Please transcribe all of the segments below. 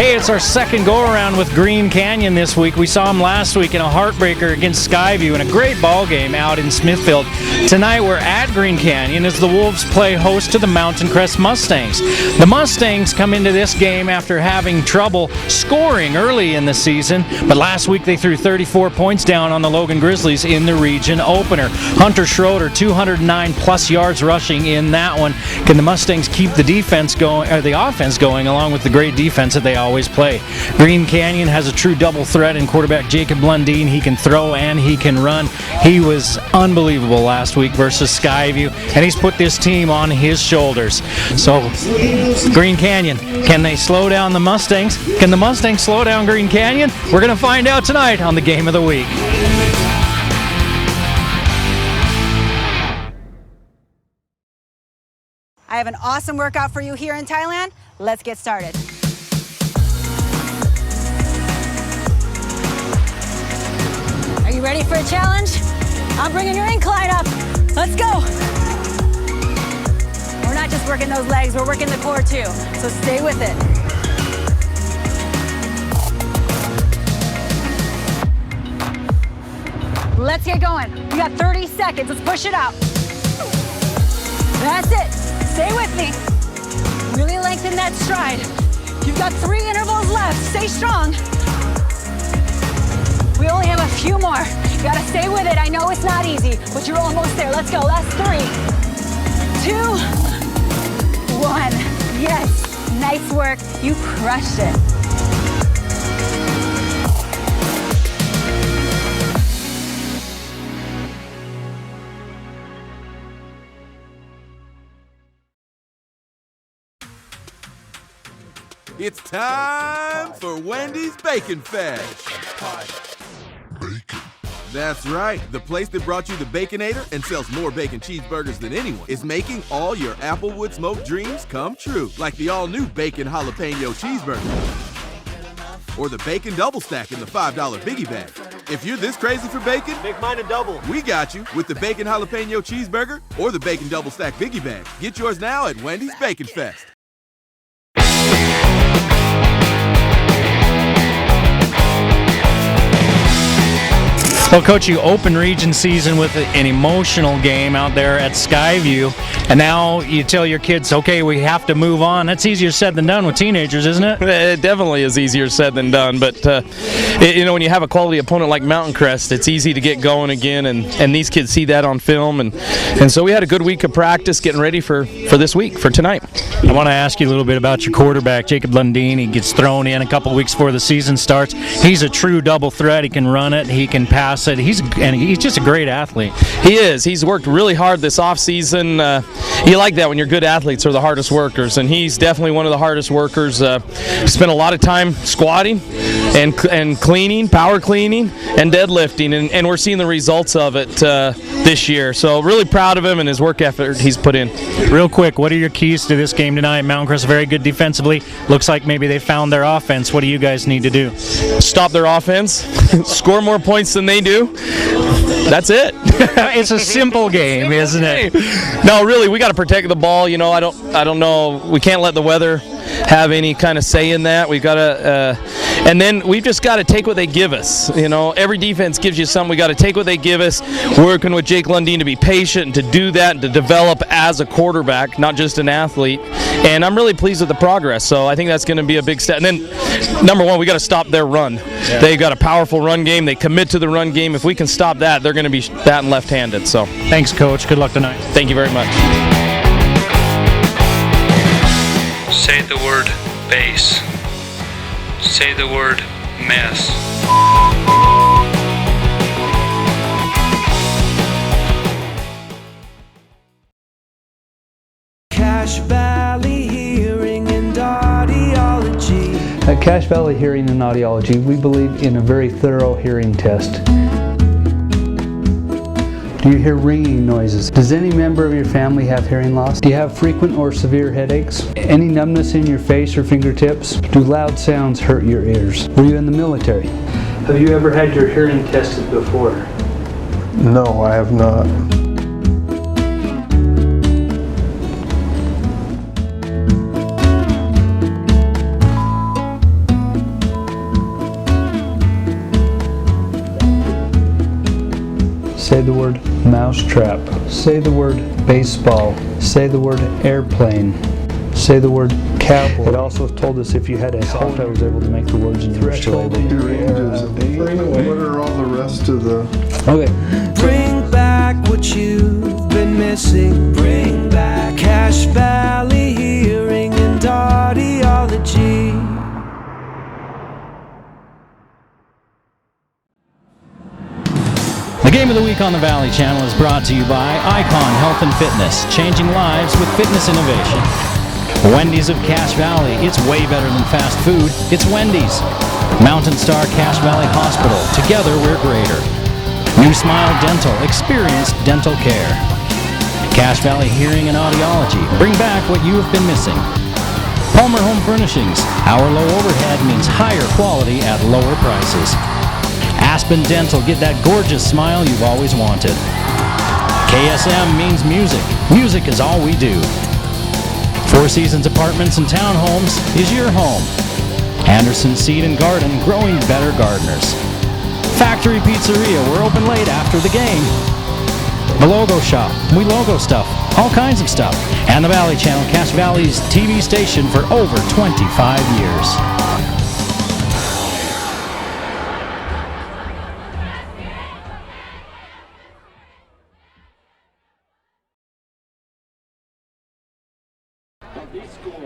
Hey, it's our second go-around with Green Canyon this week. We saw them last week in a heartbreaker against Skyview in a great ball game out in Smithfield. Tonight we're at Green Canyon as the Wolves play host to the Mountain Crest Mustangs. The Mustangs come into this game after having trouble scoring early in the season, but last week they threw 34 points down on the Logan Grizzlies in the region opener. Hunter Schroeder, 209 plus yards rushing in that one. Can the Mustangs keep the defense going, or the offense going, along with the great defense that they always play? Green Canyon has a true double threat in quarterback Jacob Lundeen. He can throw and he can run. He was unbelievable last week versus Skyview, and he's put this team on his shoulders. So, Green Canyon, can they slow down the Mustangs? Can the Mustangs slow down Green Canyon? We're going to find out tonight on the Game of the Week. I have an awesome workout for you here in Thailand. Let's get started. Are you ready for a challenge? I'm bringing your incline up. Let's go. We're not just working those legs, we're working the core too. So stay with it. Let's get going. We got 30 seconds. Let's push it out. That's it. Stay with me. Really lengthen that stride. You've got 3 intervals left. Stay strong. We only have a few more. You gotta stay with it. I know it's not easy, but you're almost there. Let's go. Last 3, 2, 1. Yes. Nice work. You crushed it. It's time for Wendy's Bacon Fest. Bacon. That's right. The place that brought you the Baconator and sells more bacon cheeseburgers than anyone is making all your Applewood smoked dreams come true. Like the all-new Bacon Jalapeno Cheeseburger. Or the Bacon Double Stack in the $5 Biggie Bag. If you're this crazy for bacon, make mine a double. We got you with the Bacon Jalapeno Cheeseburger or the Bacon Double Stack Biggie Bag. Get yours now at Wendy's Bacon Fest. Well, Coach, you open region season with an emotional game out there at Skyview, and now you tell your kids, okay, we have to move on. That's easier said than done with teenagers, isn't it? It definitely is easier said than done, but when you have a quality opponent like Mountain Crest, it's easy to get going again, and these kids see that on film, and so we had a good week of practice getting ready for this week, for tonight. I want to ask you a little bit about your quarterback, Jacob Lundeen. He gets thrown in a couple weeks before the season starts. He's a true double threat. He can run it, he can pass it. He's just a great athlete. He is. He's worked really hard this offseason. You like that when your good athletes are the hardest workers, and he's definitely one of the hardest workers. Spent a lot of time squatting and cleaning, power cleaning, and deadlifting, and we're seeing the results of it this year. So really proud of him and his work effort he's put in. Real quick, what are your keys to this game tonight? Mountain Crest very good defensively. Looks like maybe they found their offense. What do you guys need to do? Stop their offense, score more points than they do. That's it. It's a simple game, isn't it? No, really, we got to protect the ball. I don't know. We can't let the weather have any kind of say in that. We've got to, and then we've just got to take what they give us. Every defense gives you something. We got to take what they give us. Working with Jake Lundeen to be patient and to do that and to develop as a quarterback, not just an athlete. And I'm really pleased with the progress. So I think that's going to be a big step. And then, number one, we got to stop their run. Yeah. They've got a powerful run game. They commit to the run game. If we can stop that, they're going to be batting left-handed. So thanks, Coach. Good luck tonight. Thank you very much. Say the word base. Say the word mess. Cache Valley Hearing and Audiology. At Cache Valley Hearing and Audiology, we believe in a very thorough hearing test. Do you hear ringing noises? Does any member of your family have hearing loss? Do you have frequent or severe headaches? Any numbness in your face or fingertips? Do loud sounds hurt your ears? Were you in the military? Have you ever had your hearing tested before? No, I have not. mousetrap. Say the word baseball. Say the word airplane. Say the word cowboy. It also told us if you had a halt, I was able to make the words in your syllable. What are all the rest of the... Okay. Bring back what you've been missing. Bring back Cache Valley Hearing and Audiology. The Game of the Week on the Valley Channel is brought to you by Icon Health and Fitness, changing lives with fitness innovation. Wendy's of Cache Valley, it's way better than fast food, it's Wendy's. MOUNTAINSTAR Cache Valley Hospital, together we're greater. New Smile Dental, experienced dental care. Cache Valley Hearing and Audiology, bring back what you have been missing. Palmer Home Furnishings, our low overhead means higher quality at lower prices. ASPEN Dental, get that gorgeous smile you've always wanted. KSM means music. Music is all we do. Four Seasons Apartments and Townhomes is your home. Anderson Seed and Garden, growing better gardeners. Factory Pizzeria, we're open late after the game. The Logo Shop, we logo stuff, all kinds of stuff. And the Valley Channel, Cache Valley's TV station for over 25 years.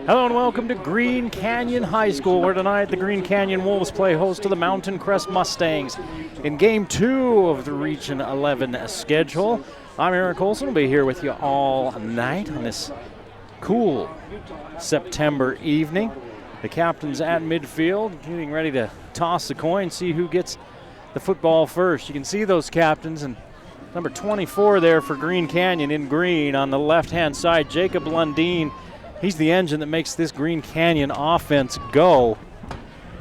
Hello and welcome to Green Canyon High School, where tonight the Green Canyon Wolves play host to the Mountain Crest Mustangs in Game 2 of the Region 11 schedule. I'm Eric Olson. I'll be here with you all night on this cool September evening. The captain's at midfield, getting ready to toss the coin, see who gets the football first. You can see those captains, and number 24 there for Green Canyon in green on the left-hand side, Jacob Lundeen. He's the engine that makes this Green Canyon offense go.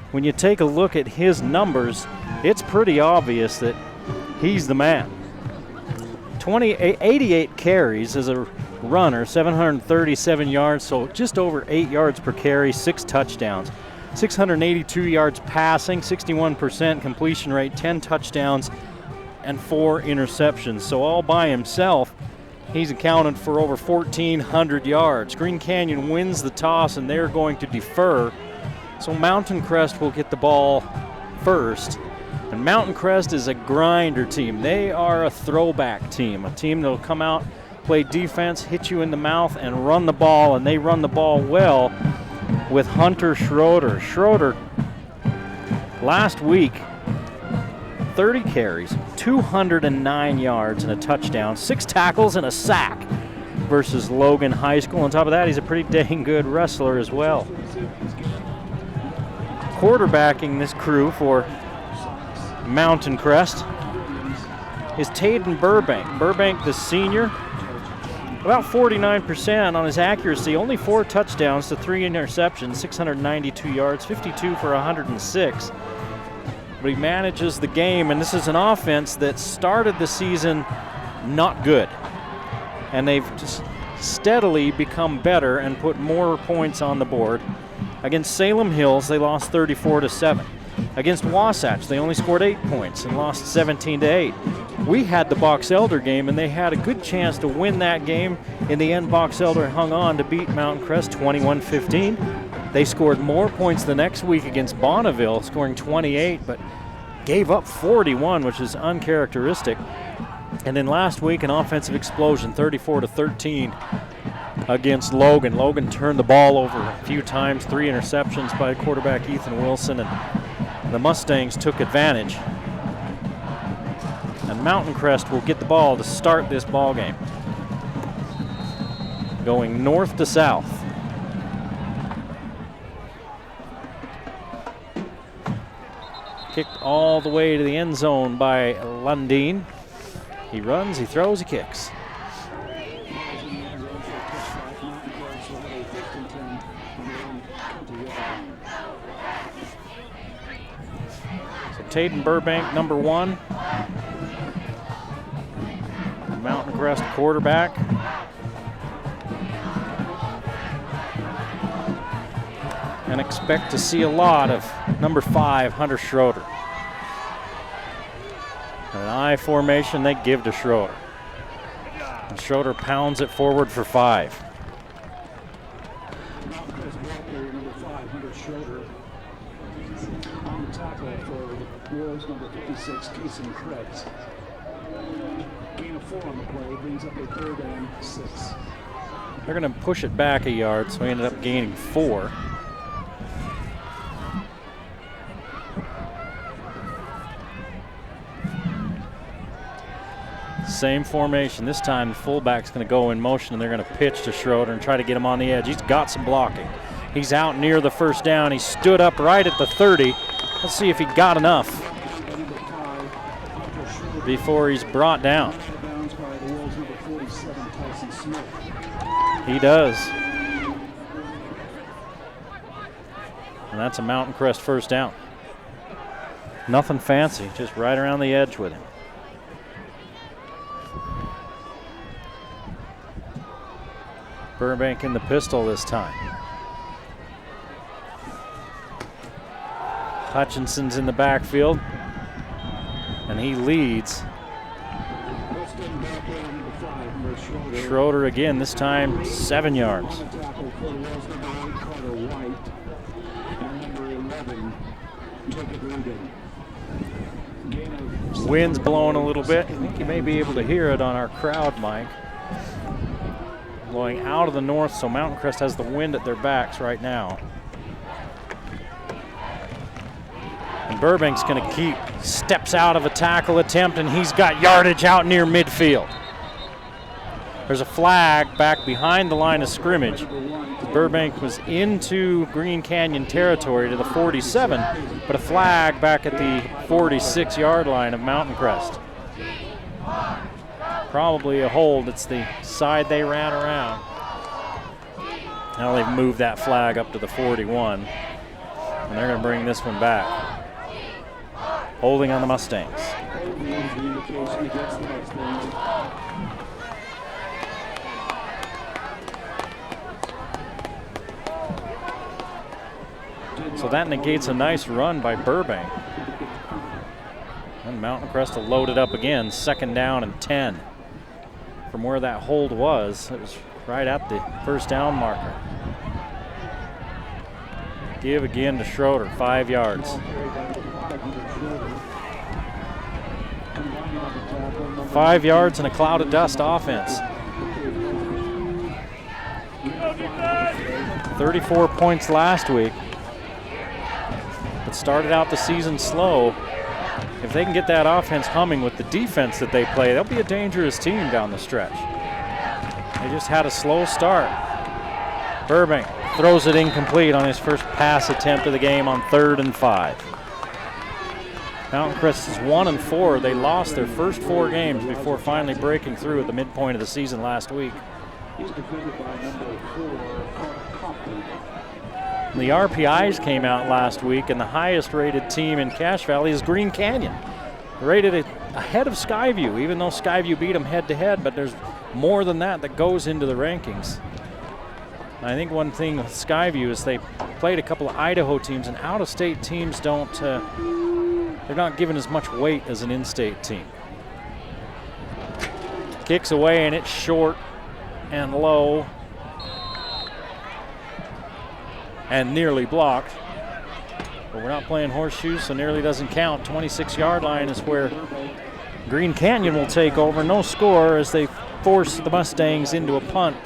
When you take a look at his numbers, it's pretty obvious that he's the man. 88 carries as a runner, 737 yards, so just over 8 yards per carry, 6 touchdowns. 682 yards passing, 61% completion rate, 10 touchdowns, and 4 interceptions. So all by himself, he's accounted for over 1,400 yards. Green Canyon wins the toss, and they're going to defer. So Mountain Crest will get the ball first. And Mountain Crest is a grinder team. They are a throwback team, a team that will come out, play defense, hit you in the mouth, and run the ball. And they run the ball well with Hunter Schroeder. Schroeder, last week, 30 carries, 209 yards and a touchdown, 6 tackles and a sack versus Logan High School. On top of that, he's a pretty dang good wrestler as well. Quarterbacking this crew for Mountain Crest is Taden Burbank. Burbank, the senior, about 49% on his accuracy, only 4 touchdowns to 3 interceptions, 692 yards, 52 for 106. But he manages the game, and this is an offense that started the season not good. And they've just steadily become better and put more points on the board. Against Salem Hills, they lost 34-7. Against Wasatch, they only scored 8 points and lost 17-8. We had the Box Elder game, and they had a good chance to win that game. In the end, Box Elder hung on to beat Mountain Crest 21-15. They scored more points the next week against Bonneville, scoring 28, but gave up 41, which is uncharacteristic. And then last week, an offensive explosion, 34-13 against Logan. Logan turned the ball over a few times, 3 interceptions by quarterback Ethan Wilson, and the Mustangs took advantage. And Mountain Crest will get the ball to start this ball game. Going north to south. Kicked all the way to the end zone by Lundeen. He runs, he throws, he kicks. So Taden Burbank, number 1. Mountain Crest quarterback. And expect to see a lot of number 5, Hunter Schroeder. An I formation they give to Schroeder. Schroeder pounds it forward for 5. Number 5, Hunter Schroeder. On the tackle for Wolves, number 56, Crest. Gain of 4 on the play, brings up a 3rd and 6. They're going to push it back a yard, so we ended up gaining 4. Same formation. This time the fullback's going to go in motion, and they're going to pitch to Schroeder and try to get him on the edge. He's got some blocking. He's out near the first down. He stood up right at the 30. Let's see if he got enough before he's brought down. He does. And that's a Mountain Crest first down. Nothing fancy, just right around the edge with him. Burbank in the pistol this time. Hutchinson's in the backfield, and he leads. Schroeder again, this time 7 yards. Wind's blowing a little bit. I think you may be able to hear it on our crowd mic. Blowing out of the north, so Mountain Crest has the wind at their backs right now. And Burbank's going to keep, steps out of a tackle attempt, and he's got yardage out near midfield. There's a flag back behind the line of scrimmage. Burbank was into Green Canyon territory to the 47, but a flag back at the 46-yard line of Mountain Crest. Probably a hold. It's the side they ran around. Now they've moved that flag up to the 41, and they're going to bring this one back. Holding on the Mustangs. So that negates a nice run by Burbank. And Mountain Crest will load it up again, 2nd down and 10. From where that hold was, it was right at the first down marker. Give again to Schroeder, 5 yards. 5 yards and a cloud of dust offense. 34 points last week, but started out the season slow. If they can get that offense humming with the defense that they play, they'll be a dangerous team down the stretch. They just had a slow start. Burbank throws it incomplete on his first pass attempt of the game on 3rd and 5. Mountain Crest is 1-4. They lost their first 4 games before finally breaking through at the midpoint of the season last week. The RPIs came out last week, and the highest rated team in Cache Valley is Green Canyon. Rated it ahead of Skyview, even though Skyview beat them head-to-head, but there's more than that goes into the rankings. I think one thing with Skyview is they played a couple of Idaho teams, and out-of-state teams don't, they're not given as much weight as an in-state team. Kicks away, and it's short and low. And nearly blocked. But we're not playing horseshoes, so nearly doesn't count. 26-yard line is where Green Canyon will take over. No score as they force the Mustangs into a punt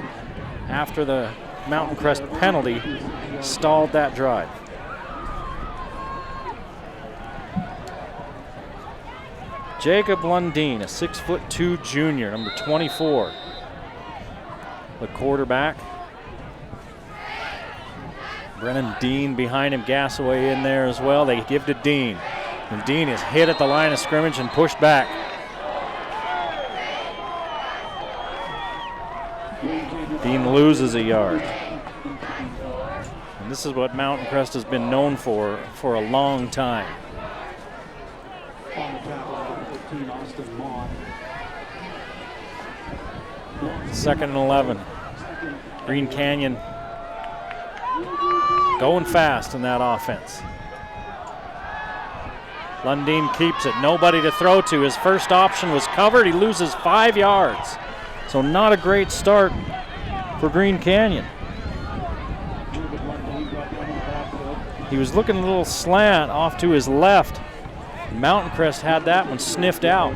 after the Mountain Crest penalty stalled that drive. Jacob Lundeen, a 6'2" junior, number 24. The quarterback. Brennan Dean behind him, Gassaway in there as well. They give to Dean. And Dean is hit at the line of scrimmage and pushed back. Dean loses a yard. And this is what Mountain Crest has been known for a long time. 2nd and 11. Green Canyon going fast in that offense. Lundeen keeps it. Nobody to throw to. His first option was covered. He loses 5 yards. So not a great start for Green Canyon. He was looking a little slant off to his left. Mountain Crest had that one sniffed out.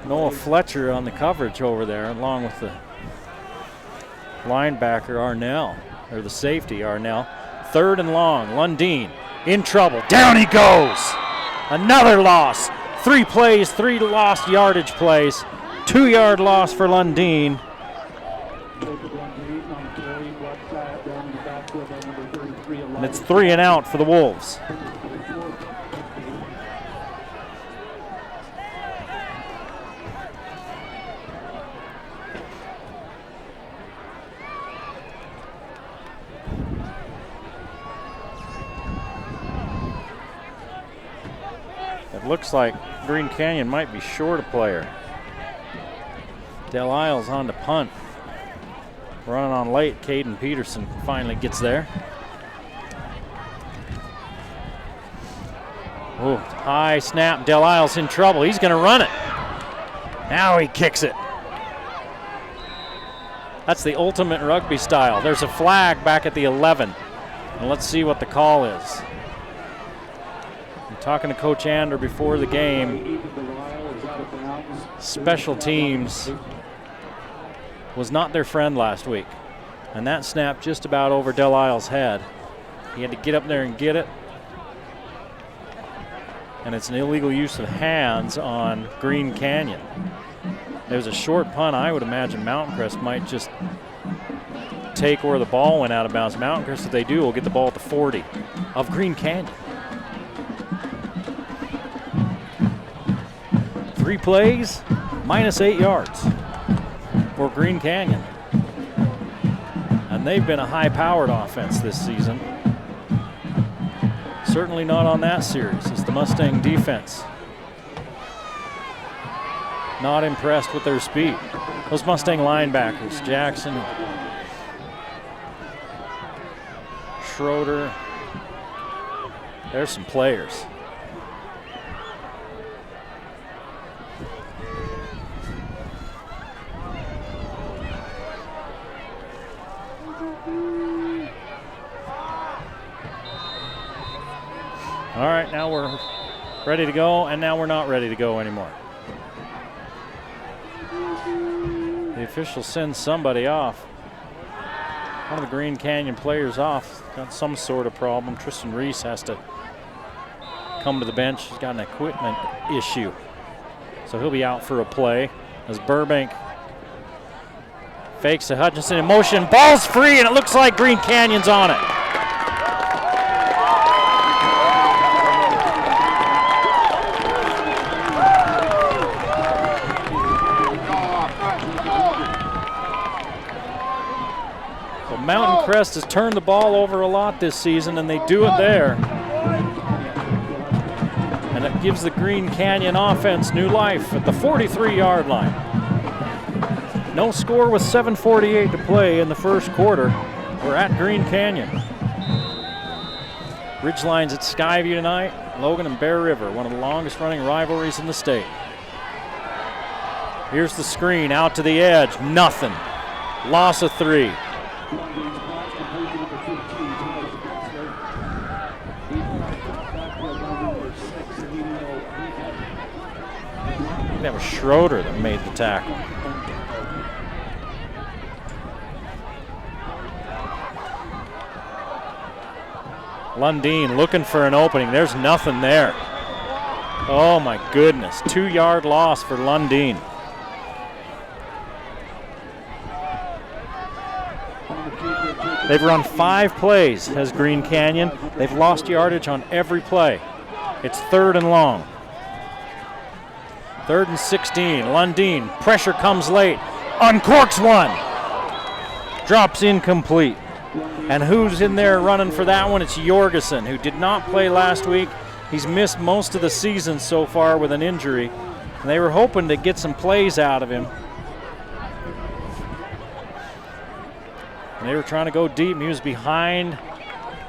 Noah Fletcher on the coverage over there, along with the linebacker Arnell, or the safety Arnell. 3rd and long, Lundeen in trouble. Down he goes. Another loss. 3 plays, 3 lost yardage plays. 2-yard loss for Lundeen. And it's 3 and out for the Wolves. It looks like Green Canyon might be short a player. Del Isles on to punt. Running on late, Caden Peterson finally gets there. Oh, high snap, Del Isles in trouble. He's gonna run it. Now he kicks it. That's the ultimate rugby style. There's a flag back at the 11. And let's see what the call is. I'm talking to Coach Ander before the game. Special teams was not their friend last week. And that snapped just about over Del Isles' head. He had to get up there and get it. And it's an illegal use of hands on Green Canyon. There's a short punt. I would imagine Mountain Crest might just take where the ball went out of bounds. Mountain Crest, if they do, will get the ball at the 40 of Green Canyon. 3 plays, minus 8 yards for Green Canyon. And they've been a high-powered offense this season. Certainly not on that series. It's the Mustang defense. Not impressed with their speed. Those Mustang linebackers, Jackson, Schroeder, there's some players. All right, now we're ready to go, and now we're not ready to go anymore. The official sends somebody off. One of the Green Canyon players off. Got some sort of problem. Tristan Reese has to come to the bench. He's got an equipment issue. So he'll be out for a play as Burbank fakes to Hutchinson in motion. Ball's free, and it looks like Green Canyon's on it. Mountain Crest has turned the ball over a lot this season, and they do it there. And it gives the Green Canyon offense new life at the 43-yard line. No score with 7:48 to play in the first quarter. We're at Green Canyon. Ridgeline's at Skyview tonight. Logan and Bear River, one of the longest running rivalries in the state. Here's the screen out to the edge. Nothing. Loss of 3. That was Schroeder that made the tackle. Lundeen looking for an opening. There's nothing there. Oh my goodness. 2-yard loss for Lundeen. They've run 5 plays as Green Canyon. They've lost yardage on every play. It's 3rd and long. 3rd and 16. Lundeen, pressure comes late. Uncorks one. Drops incomplete. And who's in there running for that one? It's Jorgensen, who did not play last week. He's missed most of the season so far with an injury. And they were hoping to get some plays out of him. And they were trying to go deep, and he was behind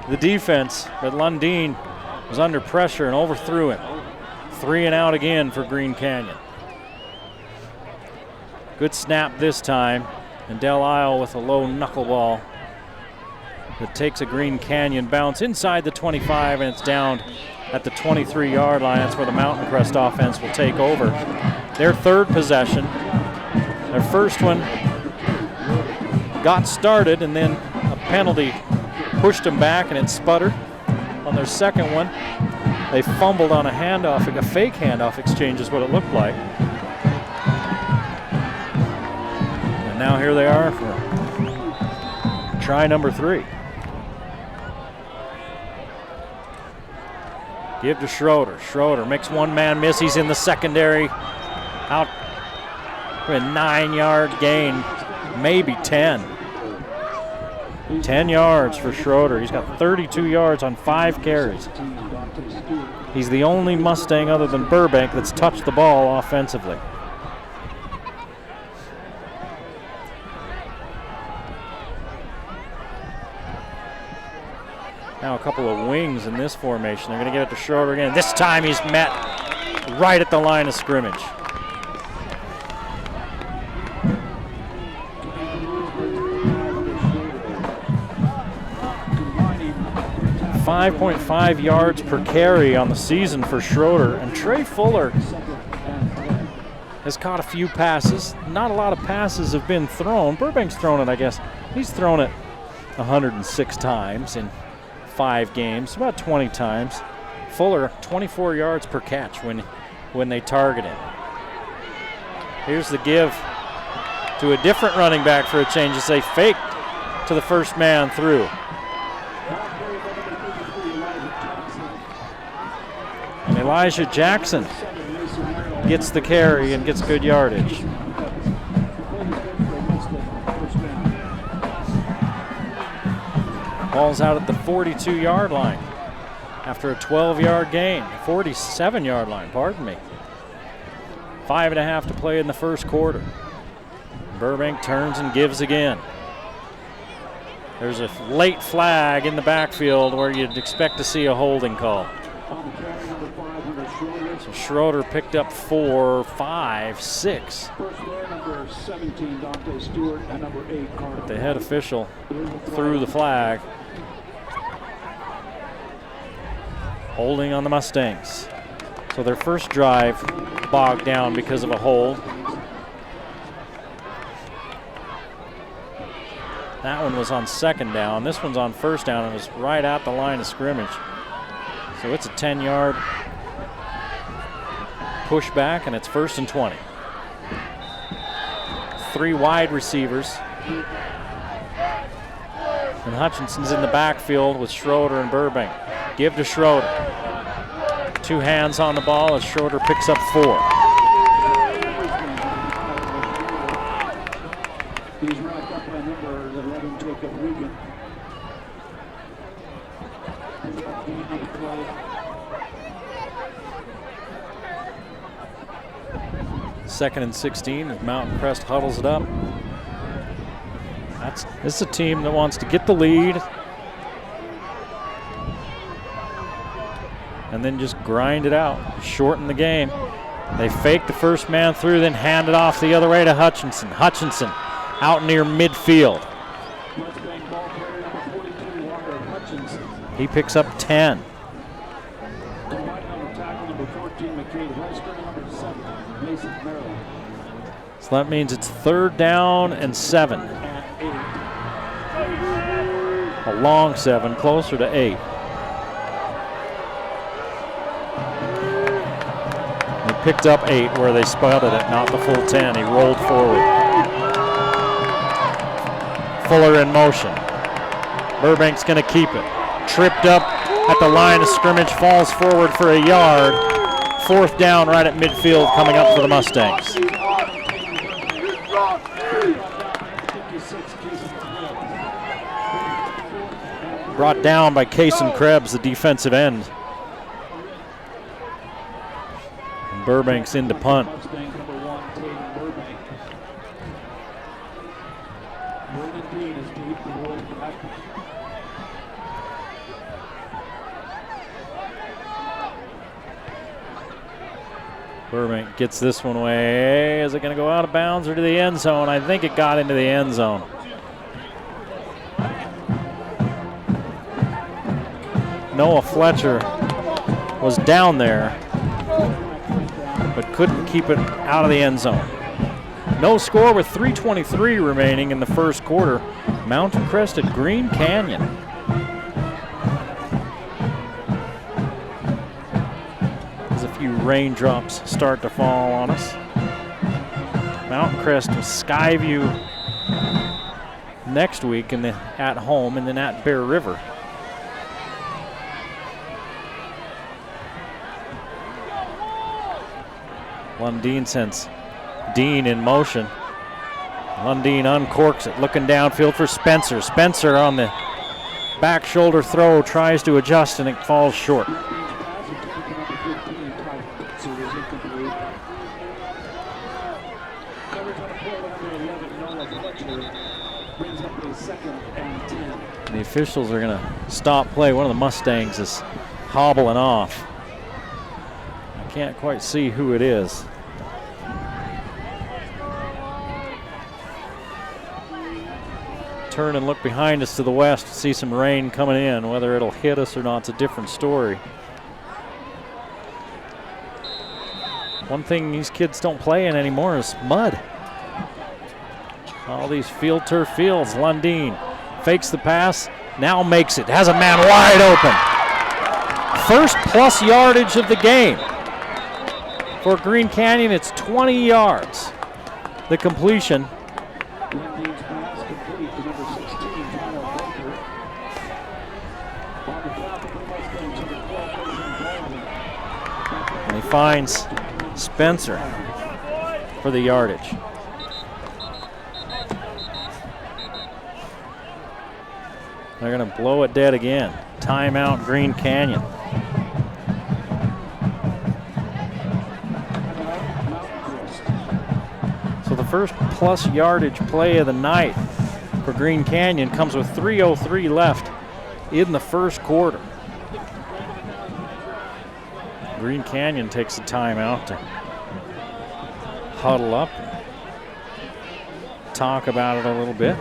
the defense, but Lundeen was under pressure and overthrew him. 3 and out again for Green Canyon. Good snap this time. And Del Isle with a low knuckleball that takes a Green Canyon bounce inside the 25, and it's down at the 23-yard line. That's where the Mountain Crest offense will take over. Their third possession. Their first one got started, and then a penalty pushed them back, and it sputtered. On their second one, they fumbled on a handoff, a fake handoff exchange is what it looked like. And now here they are for try number 3. Give to Schroeder. Schroeder makes one man miss. He's in the secondary. Out for a 9-yard gain, maybe 10. 10 yards for Schroeder. He's got 32 yards on 5 carries. He's the only Mustang other than Burbank that's touched the ball offensively. Now a couple of wings in this formation. They're going to give it to Schroeder again. This time he's met right at the line of scrimmage. 5.5 yards per carry on the season for Schroeder. And Trey Fuller has caught a few passes. Not a lot of passes have been thrown. Burbank's thrown it, I guess. He's thrown it 106 times in 5 games, about 20 times. Fuller, 24 yards per catch when they target him. Here's the give to a different running back for a change as they faked to the first man through. And Elijah Jackson gets the carry and gets good yardage. Ball's out at the 42-yard line after a 12-yard gain, 47-yard line, pardon me. 5.5 to play in the first quarter. Burbank turns and gives again. There's a late flag in the backfield where you'd expect to see a holding call. So Schroeder picked up 4, 5, 6. The head official threw the flag. Holding on the Mustangs. So their first drive bogged down because of a hold. That one was on second down. This one's on first down and was right at the line of scrimmage. So it's a 10-yard pushback, and it's 1st and 20. 3 wide receivers. And Hutchinson's in the backfield with Schroeder and Burbank. Give to Schroeder. 2 hands on the ball as Schroeder picks up 4. He's wrapped up by number 11, Jacob Regan. Second and 16 as Mountain Crest huddles it up. This is a team that wants to get the lead and then just grind it out, shorten the game. They fake the first man through, then hand it off the other way to Hutchinson. Hutchinson out near midfield. He picks up 10. So that means it's 3rd down and 7. A long 7, closer to 8. He picked up 8 where they spotted it, not the full 10. He rolled forward. Fuller in motion. Burbank's going to keep it. Tripped up at the line of scrimmage, falls forward for a yard. 4th down right at midfield coming up for the Mustangs. Brought down by Kason Krebs, the defensive end. And Burbank's in to punt. Burbank gets this one away. Is it going to go out of bounds or to the end zone? I think it got into the end zone. Noah Fletcher was down there, but couldn't keep it out of the end zone. No score with 3:23 remaining in the first quarter. Mountain Crest at Green Canyon. As a few raindrops start to fall on us. Mountain Crest with Skyview next week at home and then at Bear River. Lundeen sends Dean in motion. Lundeen uncorks it, looking downfield for Spencer. Spencer on the back shoulder throw, tries to adjust and it falls short. The officials are going to stop play. One of the Mustangs is hobbling off. I can't quite see who it is. Turn and look behind us to the west to see some rain coming in. Whether it'll hit us or not, it's a different story. One thing these kids don't play in anymore is mud. All these field turf fields. Lundeen fakes the pass, now makes it, has a man wide open. First plus yardage of the game. For Green Canyon, it's 20 yards. The completion. And he finds Spencer for the yardage. They're going to blow it dead again. Timeout, Green Canyon. So the first plus yardage play of the night for Green Canyon comes with 3:03 left in the first quarter. Green Canyon takes a timeout to huddle up and talk about it a little bit.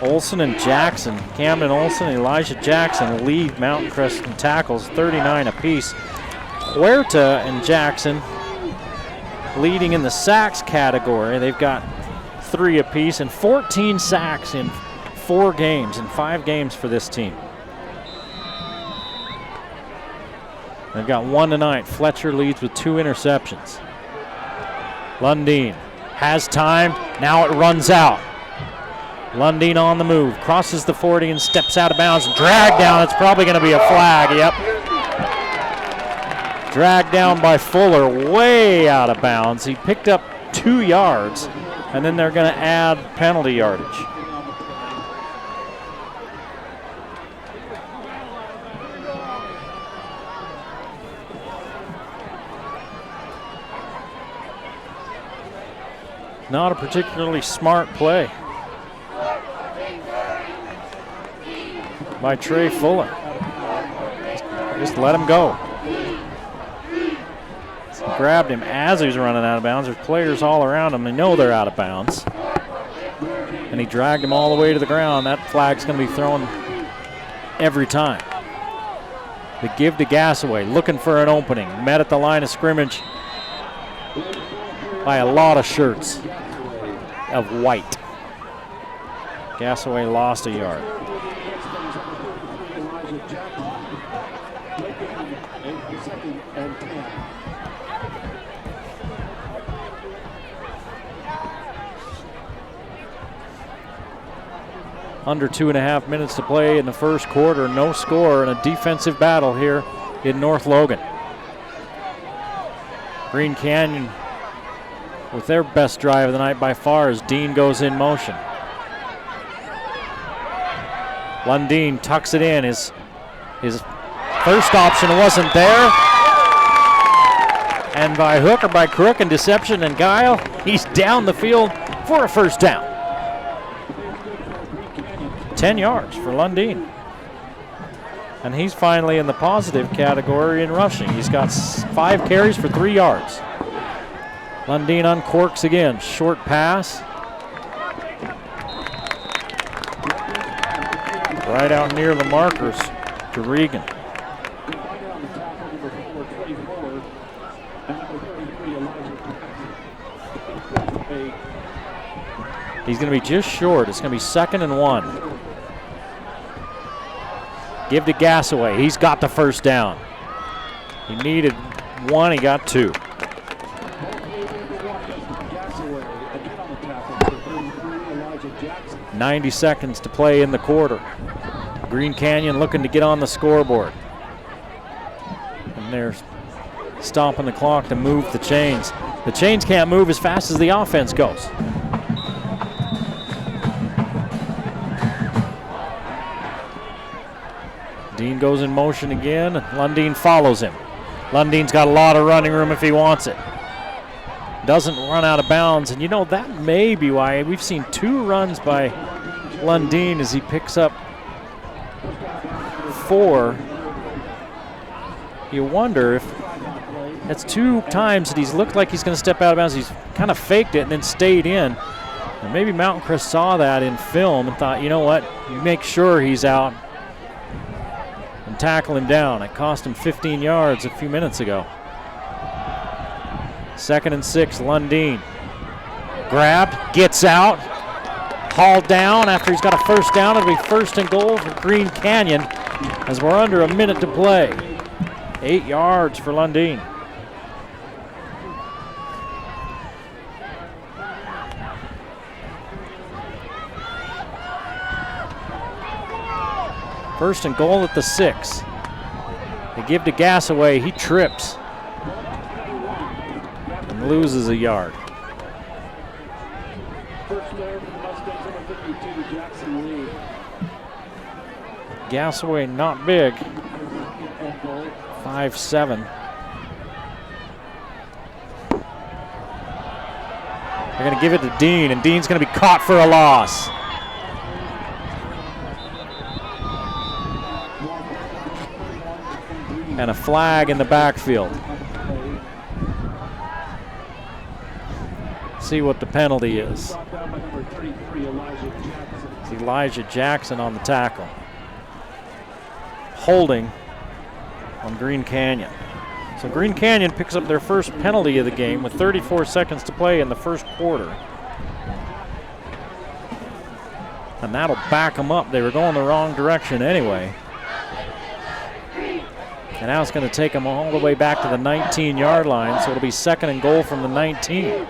Olson and Jackson, Camden Olson and Elijah Jackson lead Mountain Crest in tackles, 39 apiece. Huerta and Jackson leading in the sacks category. They've got 3 apiece and 14 sacks in 4 games, in 5 games for this team. They've got 1 tonight. Fletcher leads with 2 interceptions. Lundeen has time, now it runs out. Lundeen on the move, crosses the 40 and steps out of bounds. Dragged down, it's probably going to be a flag, yep. Dragged down by Fuller, way out of bounds. He picked up 2 yards, and then they're going to add penalty yardage. Not a particularly smart play by Trey Fuller. Just let him go. Grabbed him as he was running out of bounds. There's players all around him. They know they're out of bounds. And he dragged him all the way to the ground. That flag's going to be thrown every time. The give to Gasaway, looking for an opening. Met at the line of scrimmage by a lot of shirts of white. Gasaway lost a yard. Under 2.5 minutes to play in the first quarter. No score in a defensive battle here in North Logan. Green Canyon with their best drive of the night by far as Dean goes in motion. Lundeen tucks it in. His first option wasn't there. And by hook or by crook and deception and guile, he's down the field for a first down. 10 yards for Lundeen. And he's finally in the positive category in rushing. He's got 5 carries for 3 yards. Lundeen uncorks again. Short pass. Right out near the markers to Regan. He's going to be just short. It's going to be 2nd and 1. Give to Gasaway. He's got the first down. He needed 1. He got 2. 90 seconds to play in the quarter. Green Canyon looking to get on the scoreboard. And they're stopping the clock to move the chains. The chains can't move as fast as the offense goes. Dean goes in motion again, and Lundeen follows him. Lundeen's got a lot of running room if he wants it. Doesn't run out of bounds, and you know, that may be why we've seen 2 runs by Lundeen as he picks up 4. You wonder if it's 2 times that he's looked like he's going to step out of bounds. He's kind of faked it and then stayed in. And maybe Mountain Crest saw that in film and thought, you know what, you make sure he's out and tackle him down. It cost him 15 yards a few minutes ago. 2nd and 6, Lundeen. Grabbed, gets out, hauled down after he's got a first down. It'll be 1st and goal for Green Canyon as we're under a minute to play. 8 yards for Lundeen. First and goal at the 6. They give to Gasaway. He trips and loses a yard. Gasaway not big. 5'7". They're going to give it to Dean, and Dean's going to be caught for a loss. And a flag in the backfield. See what the penalty is. It's Elijah Jackson on the tackle. Holding on Green Canyon. So Green Canyon picks up their first penalty of the game with 34 seconds to play in the first quarter. And that'll back them up. They were going the wrong direction anyway. And now it's going to take them all the way back to the 19-yard line, so it'll be 2nd and goal from the 19.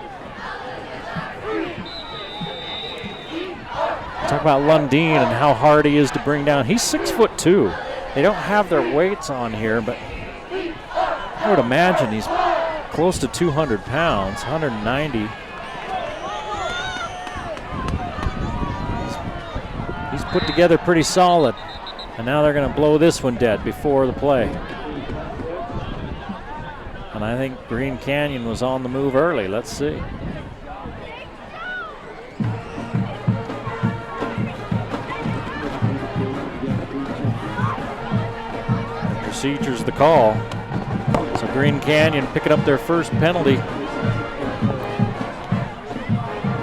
Talk about Lundeen and how hard he is to bring down. He's 6'2". They don't have their weights on here, but I would imagine he's close to 200 pounds, 190. He's put together pretty solid. And now they're going to blow this one dead before the play. And I think Green Canyon was on the move early. Let's see. The procedure's the call. So Green Canyon picking up their first penalty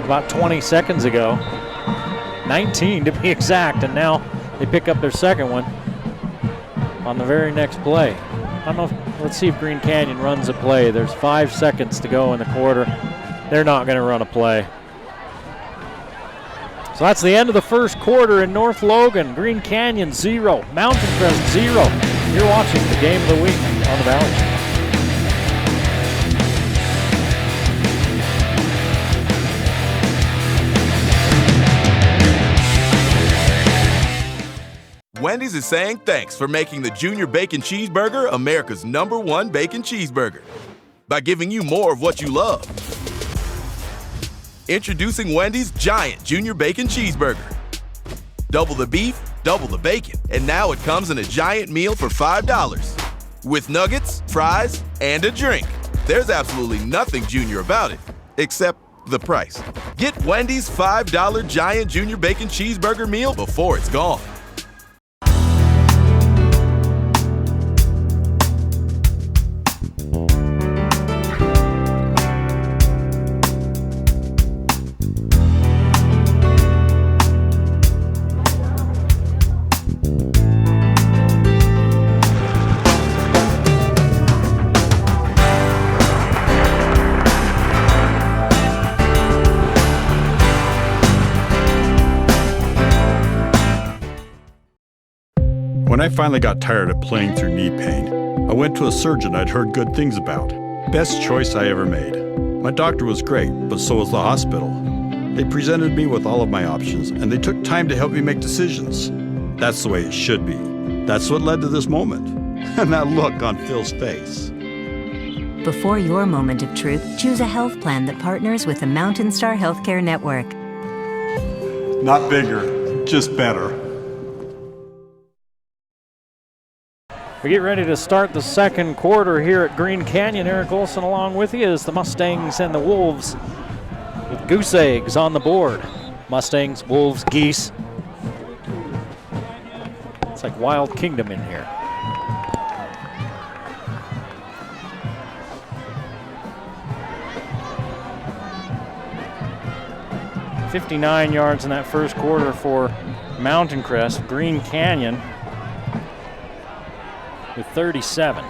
about 20 seconds ago. 19 to be exact, and now they pick up their second one on the very next play. I don't know if, let's see if Green Canyon runs a play. There's 5 seconds to go in the quarter. They're not going to run a play. So that's the end of the first quarter in North Logan. Green Canyon 0, Mountain Crest 0. You're watching the game of the week on the Valley Channel. Wendy's is saying thanks for making the Junior Bacon Cheeseburger America's #1 bacon cheeseburger by giving you more of what you love. Introducing Wendy's Giant Junior Bacon Cheeseburger. Double the beef, double the bacon, and now it comes in a giant meal for $5 with nuggets, fries, and a drink. There's absolutely nothing junior about it, except the price. Get Wendy's $5 Giant Junior Bacon Cheeseburger meal before it's gone. When I finally got tired of playing through knee pain, I went to a surgeon I'd heard good things about. Best choice I ever made. My doctor was great, but so was the hospital. They presented me with all of my options, and they took time to help me make decisions. That's the way it should be. That's what led to this moment. And that look on Phil's face. Before your moment of truth, choose a health plan that partners with the MOUNTAINSTAR Healthcare Network. Not bigger, just better. We get ready to start the second quarter here at Green Canyon. Eric Olson along with you as the Mustangs and the Wolves with goose eggs on the board. Mustangs, Wolves, geese. It's like Wild Kingdom in here. .59 yards in that first quarter for Mountain Crest. Green Canyon with 37.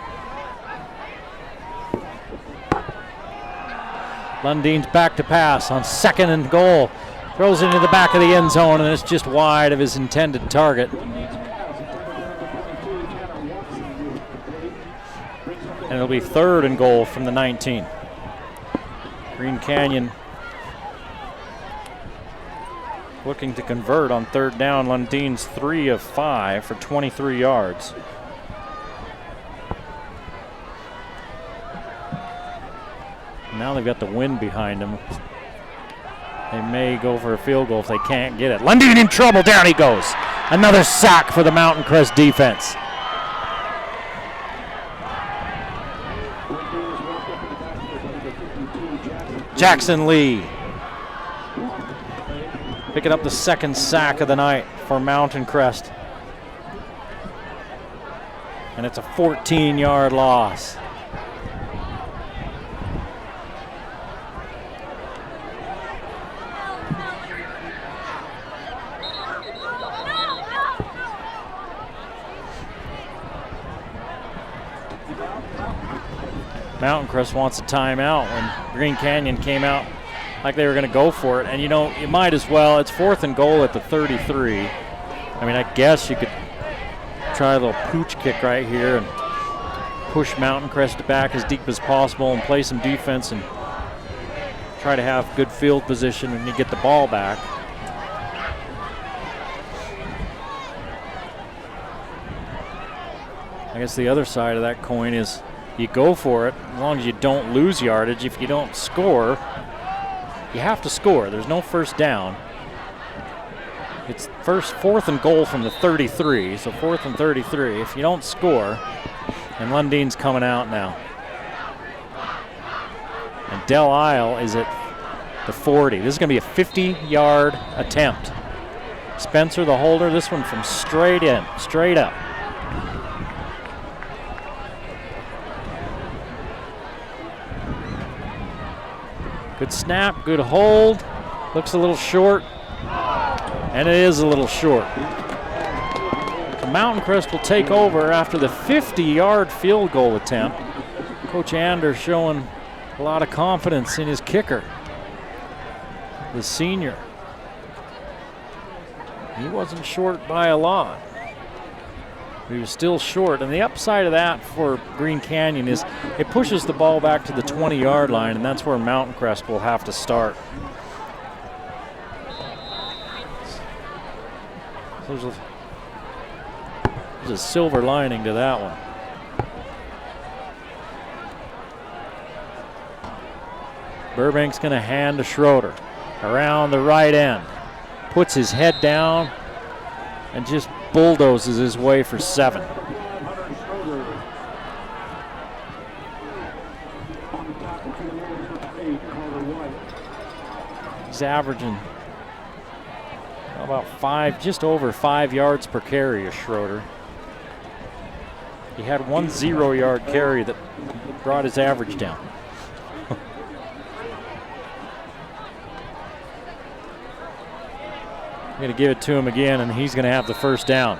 Lundine's back to pass on 2nd and goal. Throws it into the back of the end zone, and it's just wide of his intended target. And it'll be 3rd and goal from the 19. Green Canyon looking to convert on 3rd down. Lundine's 3 of 5 for 23 yards. Now they've got the wind behind them. They may go for a field goal if they can't get it. Lundeen in trouble. Down he goes. Another sack for the Mountain Crest defense. Jackson Lee picking up the 2nd sack of the night for Mountain Crest. And it's a 14-yard loss. Mountain Crest wants a timeout when Green Canyon came out like they were going to go for it. And, you know, you might as well. It's 4th and goal at the 33. I mean, I guess you could try a little pooch kick right here and push Mountain Crest back as deep as possible and play some defense and try to have good field position when you get the ball back. I guess the other side of that coin is you go for it as long as you don't lose yardage. If you don't score, you have to score. There's no first down. It's 4th and goal from the 33, so 4th and 33. If you don't score, and Lundine's coming out now. And Del Isle is at the 40. This is going to be a 50-yard attempt. Spencer, the holder, this one from straight in, straight up. Good snap, good hold. Looks a little short, and it is a little short. The Mountain Crest will take over after the 50-yard field goal attempt. Coach Anders showing a lot of confidence in his kicker, the senior. He wasn't short by a lot. He was still short, and the upside of that for Green Canyon is it pushes the ball back to the 20-yard line, and that's where Mountain Crest will have to start. There's a silver lining to that one. Burbank's going to hand to Schroeder around the right end. Puts his head down and just bulldozes his way for 7. He's averaging about just over 5 yards per carry is Schroeder. He had one 0-yard carry that brought his average down. I'm going to give it to him again, and he's going to have the first down.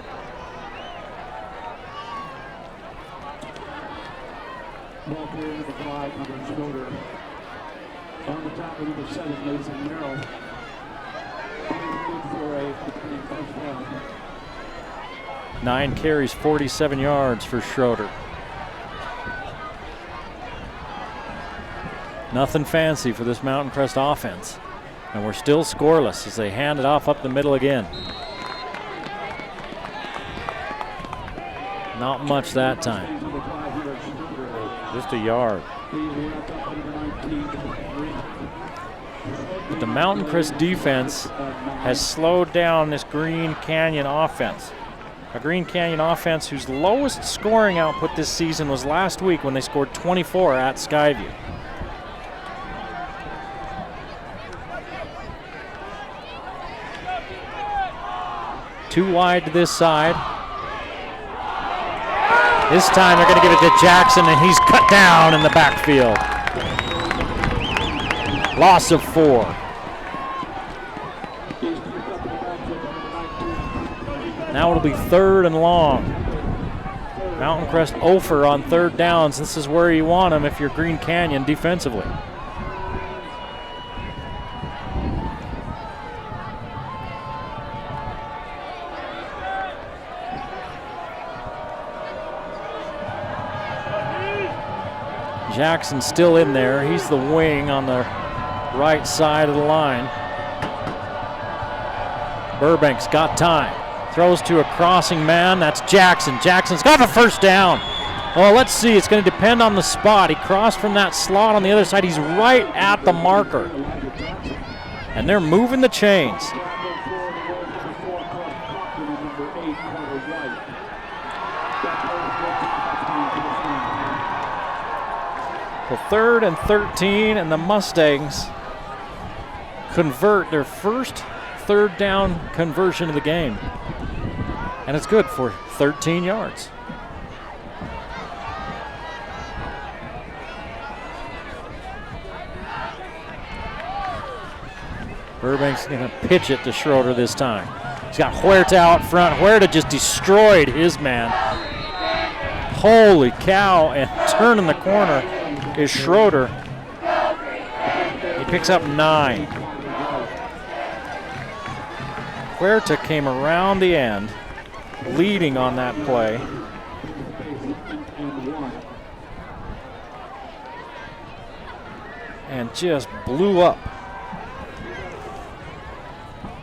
Ball clear to the 5 under Schroeder. On the top of number 7, Mason Merrill. For a first down. 9 carries, 47 yards for Schroeder. Nothing fancy for this Mountain Crest offense. And we're still scoreless as they hand it off up the middle again. Not much that time. Just a yard. But the Mountain Crest defense has slowed down this Green Canyon offense. A Green Canyon offense whose lowest scoring output this season was last week when they scored 24 at Skyview. Too wide to this side. This time they're going to give it to Jackson, and he's cut down in the backfield. Loss of 4. Now it'll be 3rd and long. Mountain Crest 0 for on 3rd downs. This is where you want them if you're Green Canyon defensively. Jackson's still in there. He's the wing on the right side of the line. Burbank's got time. Throws to a crossing man. That's Jackson. Jackson's got the first down. Oh, let's see. It's going to depend on the spot. He crossed from that slot on the other side. He's right at the marker. And they're moving the chains. So 3rd and 13, and the Mustangs convert their first 3rd down conversion of the game. And it's good for 13 yards. Burbank's going to pitch it to Schroeder this time. He's got Huerta out front. Huerta just destroyed his man. Holy cow, and turning the corner is Schroeder. He picks up 9. Huerta came around the end, leading on that play. And just blew up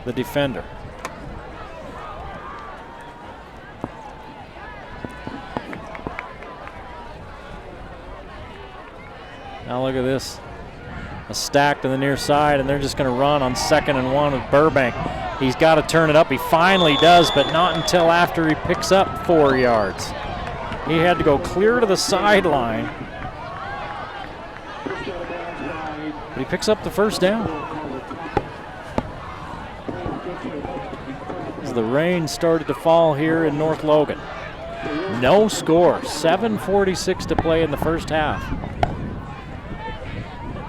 the defender. Now look at this. A stack to the near side, and they're just going to run on 2nd and 1 with Burbank. He's got to turn it up. He finally does, but not until after he picks up 4 yards. He had to go clear to the sideline. But he picks up the first down. As the rain started to fall here in North Logan. No score. 7:46 to play in the first half.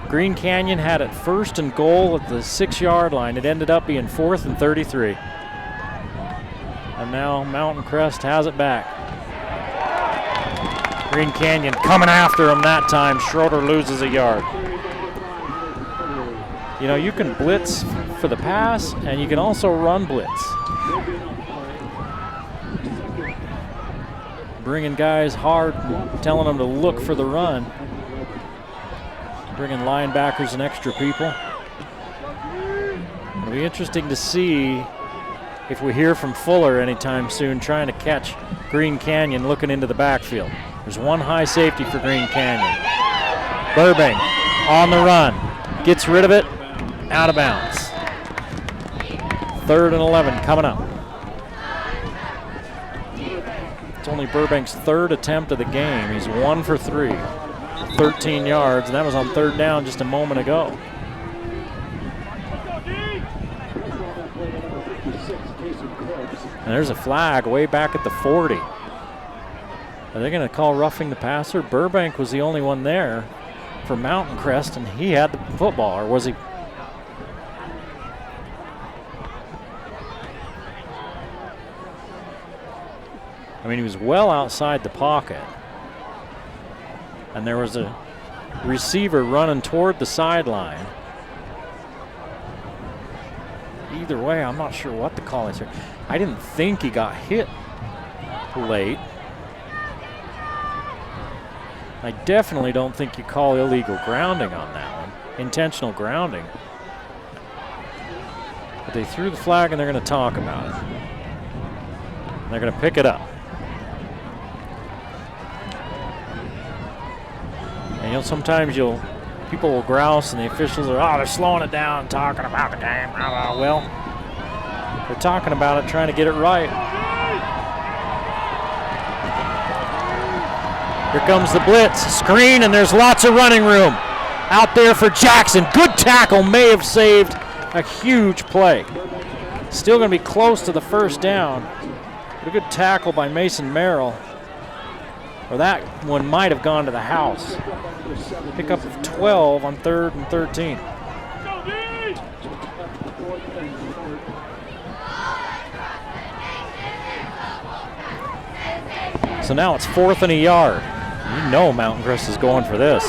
Green Canyon had it 1st and goal at the 6-yard line. It ended up being 4th and 33. And now Mountain Crest has it back. Green Canyon coming after him that time. Schroeder loses a yard. You know, you can blitz for the pass, and you can also run blitz. Bringing guys hard, telling them to look for the run. Bringing linebackers and extra people. It'll be interesting to see if we hear from Fuller anytime soon trying to catch Green Canyon looking into the backfield. There's one high safety for Green Canyon. Burbank on the run. Gets rid of it. Out of bounds. 3rd and 11 coming up. It's only Burbank's 3rd attempt of the game. He's 1 for 3. 13 yards, and that was on 3rd down just a moment ago. And there's a flag way back at the 40. Are they going to call roughing the passer? Burbank was the only one there for Mountain Crest, and he had the football, or was he? I mean, he was well outside the pocket. And there was a receiver running toward the sideline. Either way, I'm not sure what the call is here. I didn't think he got hit late. I definitely don't think you call illegal grounding on that one. Intentional grounding. But they threw the flag and they're going to talk about it. And they're going to pick it up. And sometimes people will grouse and the officials are, they're slowing it down, talking about the game. Well, they're talking about it, trying to get it right. Here comes the blitz, screen, and there's lots of running room out there for Jackson. Good tackle, may have saved a huge play. Still going to be close to the first down. But a good tackle by Mason Merrill. Or that one might have gone to the house. Pickup of 12 on 3rd and 13. So now it's 4th and a yard. You know Mountain Crest is going for this.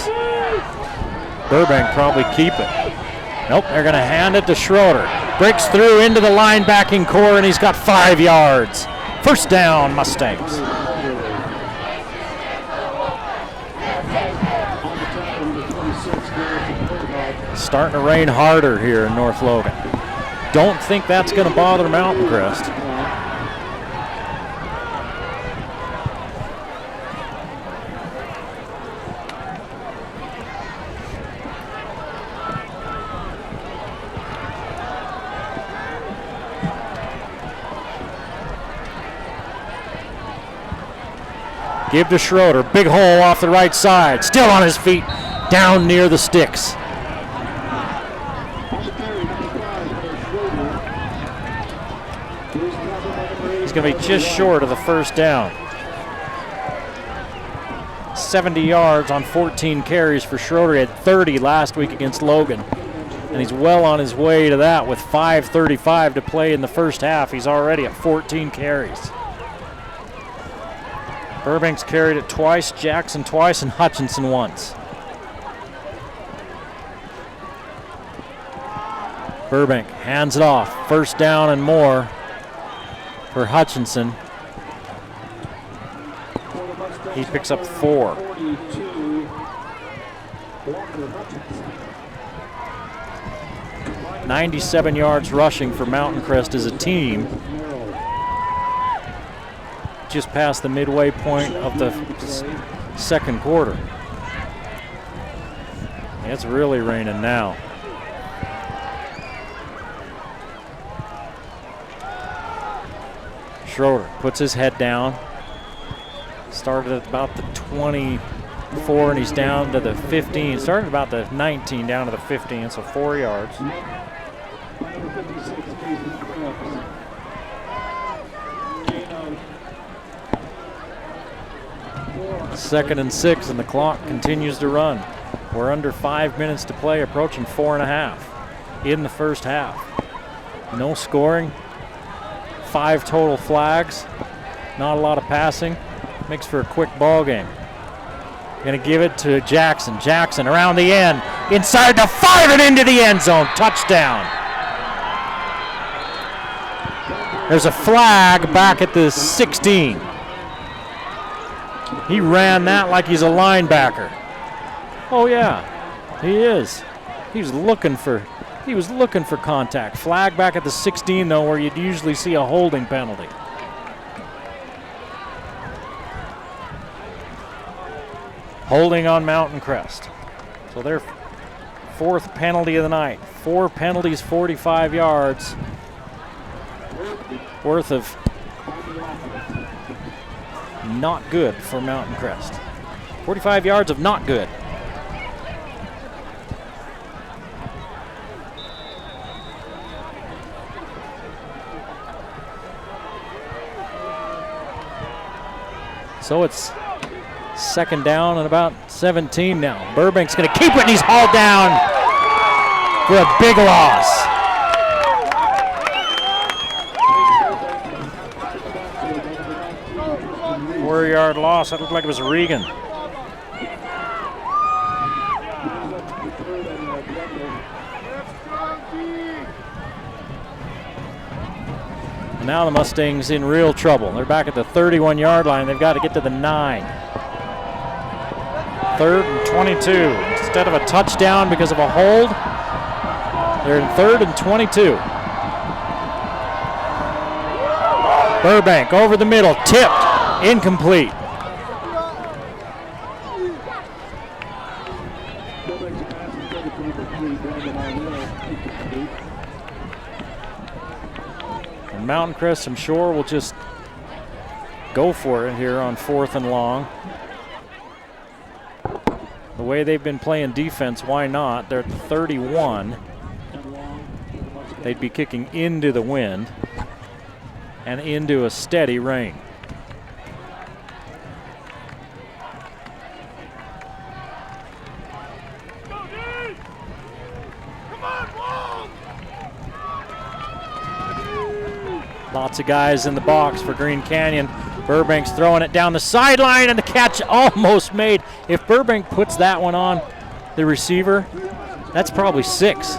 Burbank probably keep it. Nope, they're going to hand it to Schroeder. Breaks through into the linebacking core, and he's got 5 yards. First down, Mustangs. Starting to rain harder here in North Logan. Don't think that's going to bother Mountain Crest. Give to Schroeder, big hole off the right side, still on his feet, down near the sticks. He's going to be just short of the first down. 70 yards on 14 carries for Schroeder. He had 30 last week against Logan. And he's well on his way to that with 5:35 to play in the first half. He's already at 14 carries. Burbank's carried it twice, Jackson twice, and Hutchinson once. Burbank hands it off. First down and more for Hutchinson. He picks up 4. $97 yards rushing for Mountain Crest as a team. Just past the midway point of the second quarter. It's really raining now. Schroeder puts his head down. Started at about the 24 and he's down to the 15. Started about the 19 down to the 15, so 4 yards. Second and 6, and the clock continues to run. We're under 5 minutes to play, approaching 4.5 in the first half. No scoring, 5 total flags, not a lot of passing. Makes for a quick ball game. Going to give it to Jackson. Jackson around the end, inside the 5 and into the end zone. Touchdown. There's a flag back at the 16. He ran that like he's a linebacker. Oh yeah, he is. He was looking for contact. Flag back at the 16 though, where you'd usually see a holding penalty. Holding on Mountain Crest. So their 4th penalty of the night. 4 penalties, 45 yards worth of not good for Mountain Crest. 45 yards of not good. So it's second down and about 17 now. Burbank's going to keep it, and he's hauled down for a big loss. Four-yard loss. That looked like it was Regan. And now the Mustangs in real trouble. They're back at the 31-yard line. They've got to get to the 9. 3rd and 22. Instead of a touchdown because of a hold, they're in 3rd and 22. Burbank over the middle, tipped, incomplete. And Mountain Crest, I'm sure, will just go for it here on 4th and long. The way they've been playing defense, why not? They're at the 31. They'd be kicking into the wind and into a steady rain. Lots of guys in the box for Green Canyon. Burbank's throwing it down the sideline, and the catch almost made. If Burbank puts that one on the receiver, that's probably 6.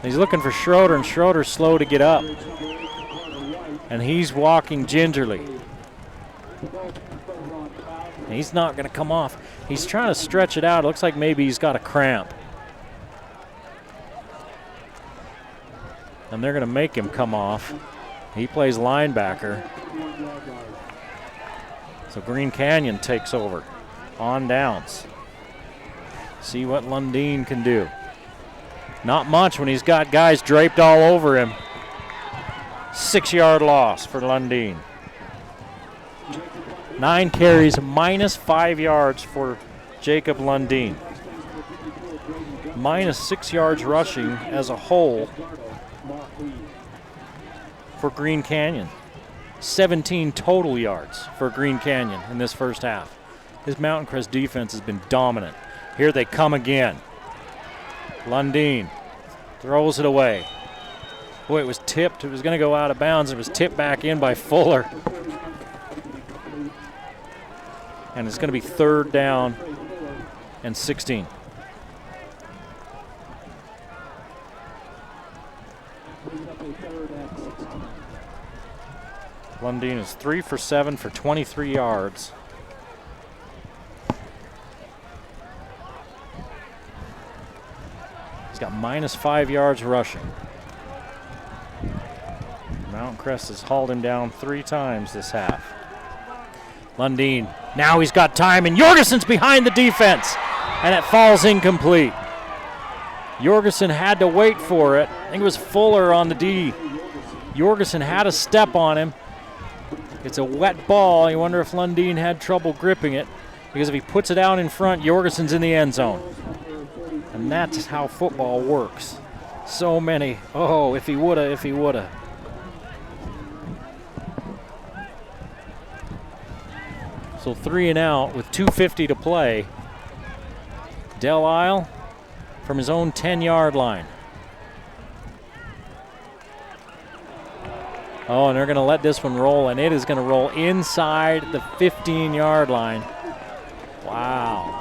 He's looking for Schroeder, and Schroeder's slow to get up. And he's walking gingerly. He's not going to come off. He's trying to stretch it out. It looks like maybe he's got a cramp. And they're going to make him come off. He plays linebacker. So Green Canyon takes over on downs. See what Lundeen can do. Not much when he's got guys draped all over him. 6-yard loss for Lundeen. 9 carries, minus 5 yards for Jacob Lundeen. Minus 6 yards rushing as a whole for Green Canyon. 17 total yards for Green Canyon in this first half. His Mountain Crest defense has been dominant. Here they come again. Lundeen throws it away. Boy, it was tipped. It was going to go out of bounds. It was tipped back in by Fuller. And it's going to be 3rd down and 16. Lundeen is 3 for 7 for 23 yards. He's got minus 5 yards rushing. Mountain Crest has hauled him down 3 times this half. Lundeen, now he's got time, and Jorgensen's behind the defense, and it falls incomplete. Jorgensen had to wait for it. I think it was Fuller on the D. Jorgensen had a step on him. It's a wet ball. You wonder if Lundeen had trouble gripping it, because if he puts it out in front, Jorgensen's in the end zone. And that's how football works. So many, oh, if he woulda, if he woulda. So 3 and out with 2:50 to play. Del Isle from his own 10-yard line. Oh, and they're going to let this one roll, and it is going to roll inside the 15-yard line. Wow.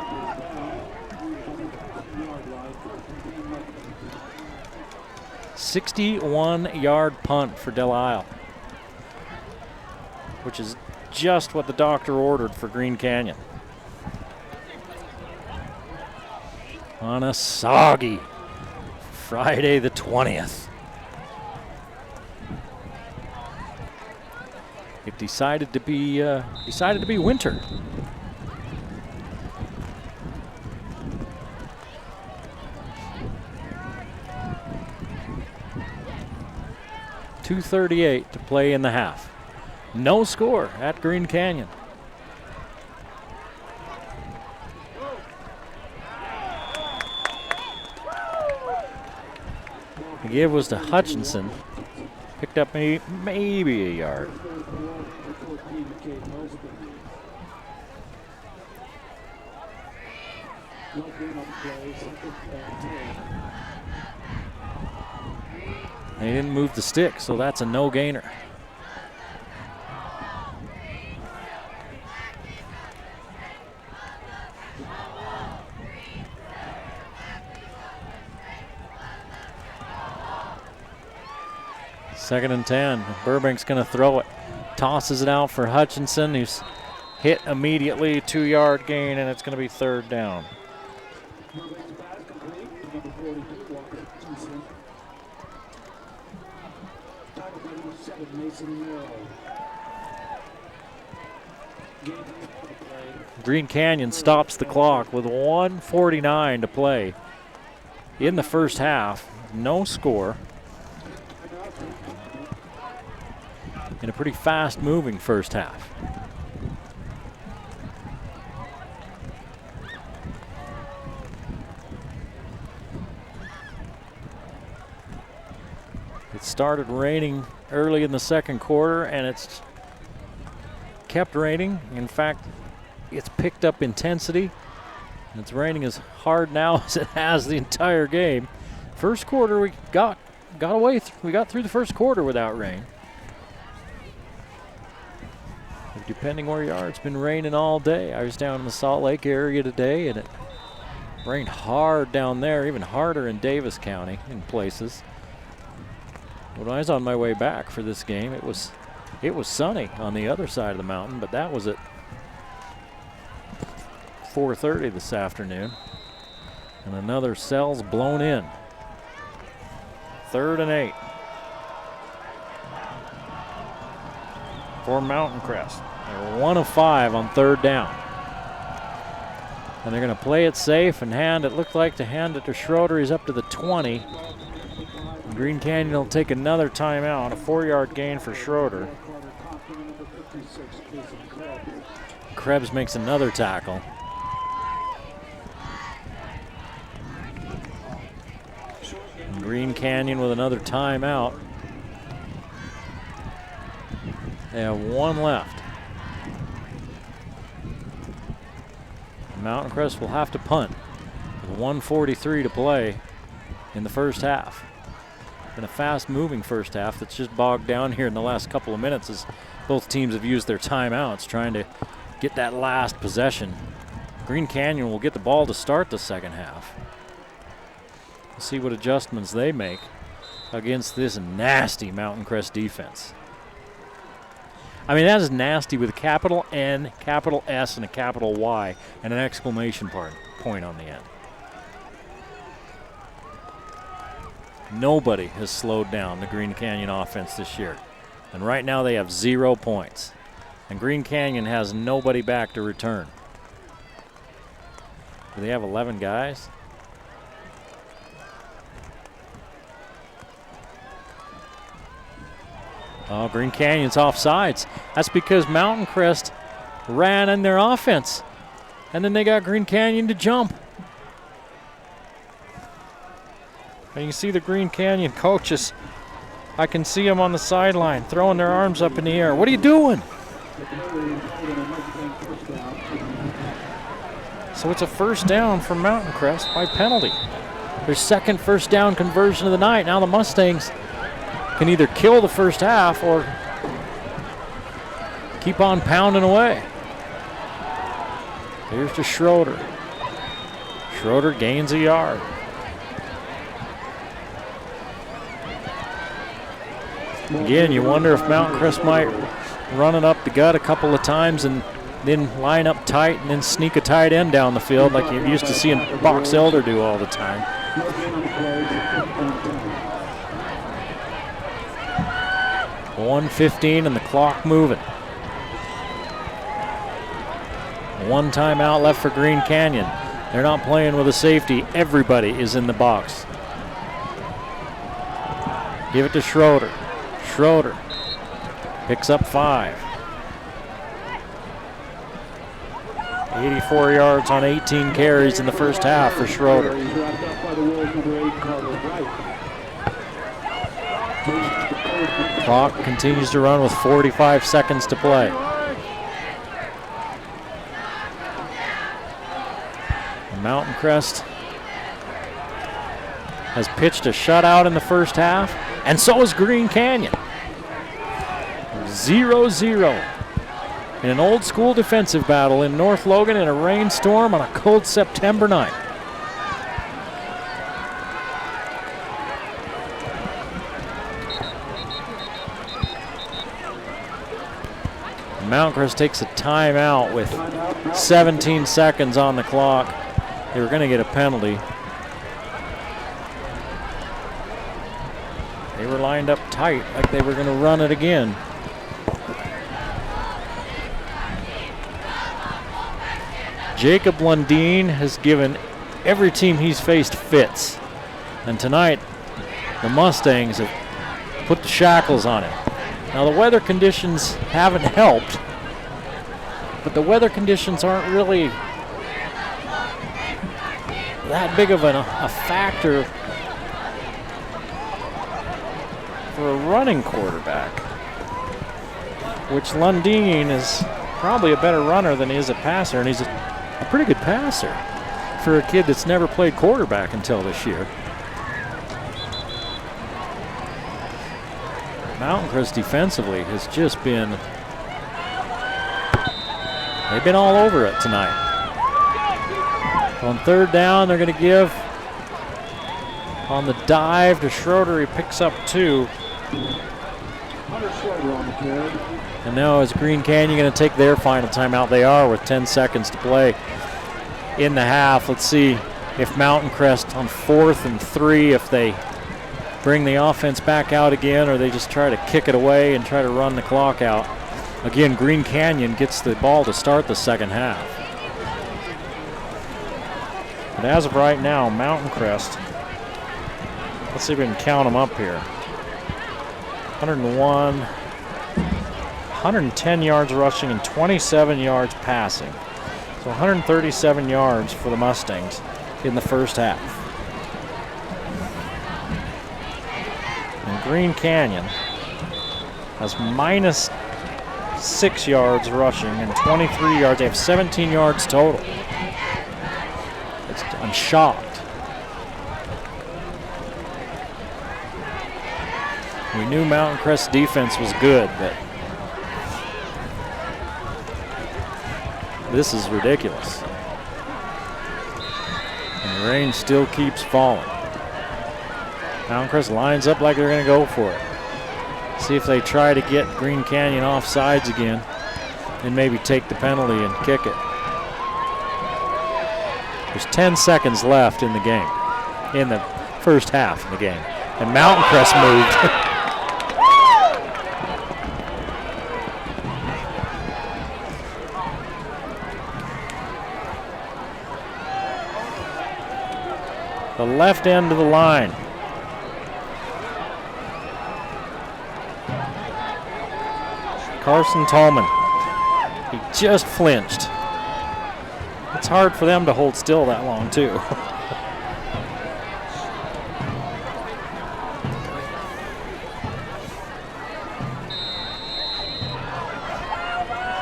'61-yard punt for Del Isle, which is just what the doctor ordered for Green Canyon. On a soggy Friday the 20th. It decided to be winter. .238 to play in the half. No score at Green Canyon. The give was to Hutchinson. Picked up maybe a yard. They didn't move the stick, so that's a no gainer. Second and 10. Burbank's going to throw it. Tosses it out for Hutchinson, who's hit immediately. 2-yard gain, and it's going to be third down. Green Canyon stops the clock with 1:49 to play in the first half. No score. In a pretty fast-moving first half. It started raining early in the second quarter, and it's kept raining. In fact, it's picked up intensity. And it's raining as hard now as it has the entire game. First quarter, we got away. We got through the first quarter without rain. Depending where you are, it's been raining all day. I was down in the Salt Lake area today, and it rained hard down there, even harder in Davis County in places. When I was on my way back for this game, it was sunny on the other side of the mountain, but that was at 4:30 this afternoon. And another cell's blown in. 3rd and 8. For Mountain Crest. They're 1 of 5 on 3rd down. And they're going to play it safe and looked like to hand it to Schroeder. He's up to the 20. Green Canyon will take another timeout, a 4-yard gain for Schroeder. Krebs makes another tackle. And Green Canyon with another timeout. They have 1 left. Mountain Crest will have to punt with 1:43 to play in the first half. Been a fast-moving first half that's just bogged down here in the last couple of minutes as both teams have used their timeouts trying to get that last possession. Green Canyon will get the ball to start the second half. We'll see what adjustments they make against this nasty Mountain Crest defense. I mean, that is nasty with a capital N, capital S, and a capital Y, and an exclamation point on the end. Nobody has slowed down the Green Canyon offense this year. And right now they have 0 points. And Green Canyon has nobody back to return. Do they have 11 guys? Oh, Green Canyon's offsides. That's because Mountain Crest ran in their offense. And then they got Green Canyon to jump. And you see the Green Canyon coaches. I can see them on the sideline throwing their arms up in the air. What are you doing? So it's a first down for Mountain Crest by penalty. Their second first down conversion of the night. Now the Mustangs can either kill the first half or keep on pounding away. Here's to Schroeder. Schroeder gains a yard. Again, you wonder if Mountain Crest might run it up the gut a couple of times and then line up tight and then sneak a tight end down the field like you used to see Box Elder do all the time. 1:15 and the clock moving. 1 timeout left for Green Canyon. They're not playing with a safety. Everybody is in the box. Give it to Schroeder. Schroeder picks up 5. 84 yards on 18 carries in the first half for Schroeder. Clock continues to run with 45 seconds to play. Mountain Crest has pitched a shutout in the first half, and so has Green Canyon. 0-0 in an old school defensive battle in North Logan in a rainstorm on a cold September night. Mountain Crest takes a timeout with 17 seconds on the clock. They were going to get a penalty. They were lined up tight like they were going to run it again. Jacob Lundeen has given every team he's faced fits. And tonight, the Mustangs have put the shackles on him. Now the weather conditions haven't helped, but the weather conditions aren't really that big of a factor for a running quarterback, which Lundeen is probably a better runner than he is a passer, and he's a pretty good passer for a kid that's never played quarterback until this year. Mountain Crest defensively has just been, they've been all over it tonight. On third down, they're going to give on the dive to Schroeder. He picks up 2. And now is Green Canyon going to take their final timeout? They are, with 10 seconds to play in the half. Let's see if Mountain Crest on 4th and 3, if they bring the offense back out again, or they just try to kick it away and try to run the clock out. Again, Green Canyon gets the ball to start the second half. But as of right now, Mountain Crest, let's see if we can count them up here. 101, 110 yards rushing and 27 yards passing. So 137 yards for the Mustangs in the first half. And Green Canyon has minus 6 yards rushing and 23 yards. They have 17 yards total. I'm shocked. We knew Mountain Crest's defense was good, but this is ridiculous. And the rain still keeps falling. Mountain Crest lines up like they're going to go for it. See if they try to get Green Canyon off sides again and maybe take the penalty and kick it. There's 10 seconds left in the game, in the first half of the game. And Mountain Crest moved. The left end of the line. Carson Tallman. He just flinched. It's hard for them to hold still that long, too.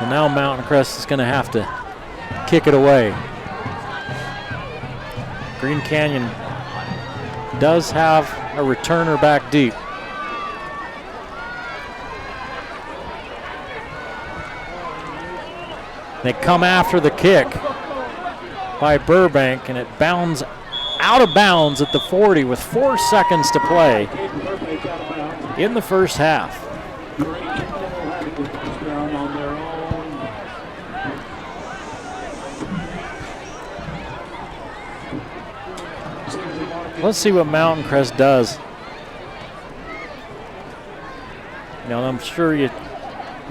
And now Mountain Crest is going to have to kick it away. Green Canyon does have a returner back deep. They come after the kick by Burbank, and it bounds out of bounds at the 40 with 4 seconds to play in the first half. Let's see what Mountain Crest does. You know, I'm sure in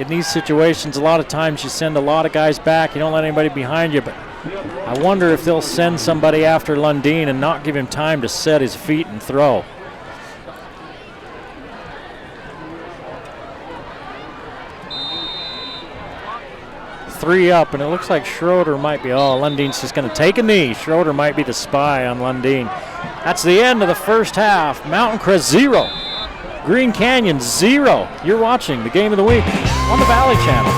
these situations, a lot of times you send a lot of guys back. You don't let anybody behind you, but I wonder if they'll send somebody after Lundeen and not give him time to set his feet and throw. Three up, and it looks like Schroeder might be, Lundeen's just going to take a knee. Schroeder might be the spy on Lundeen. That's the end of the first half. Mountain Crest 0. Green Canyon 0. You're watching the Game of the Week on the Valley Channel.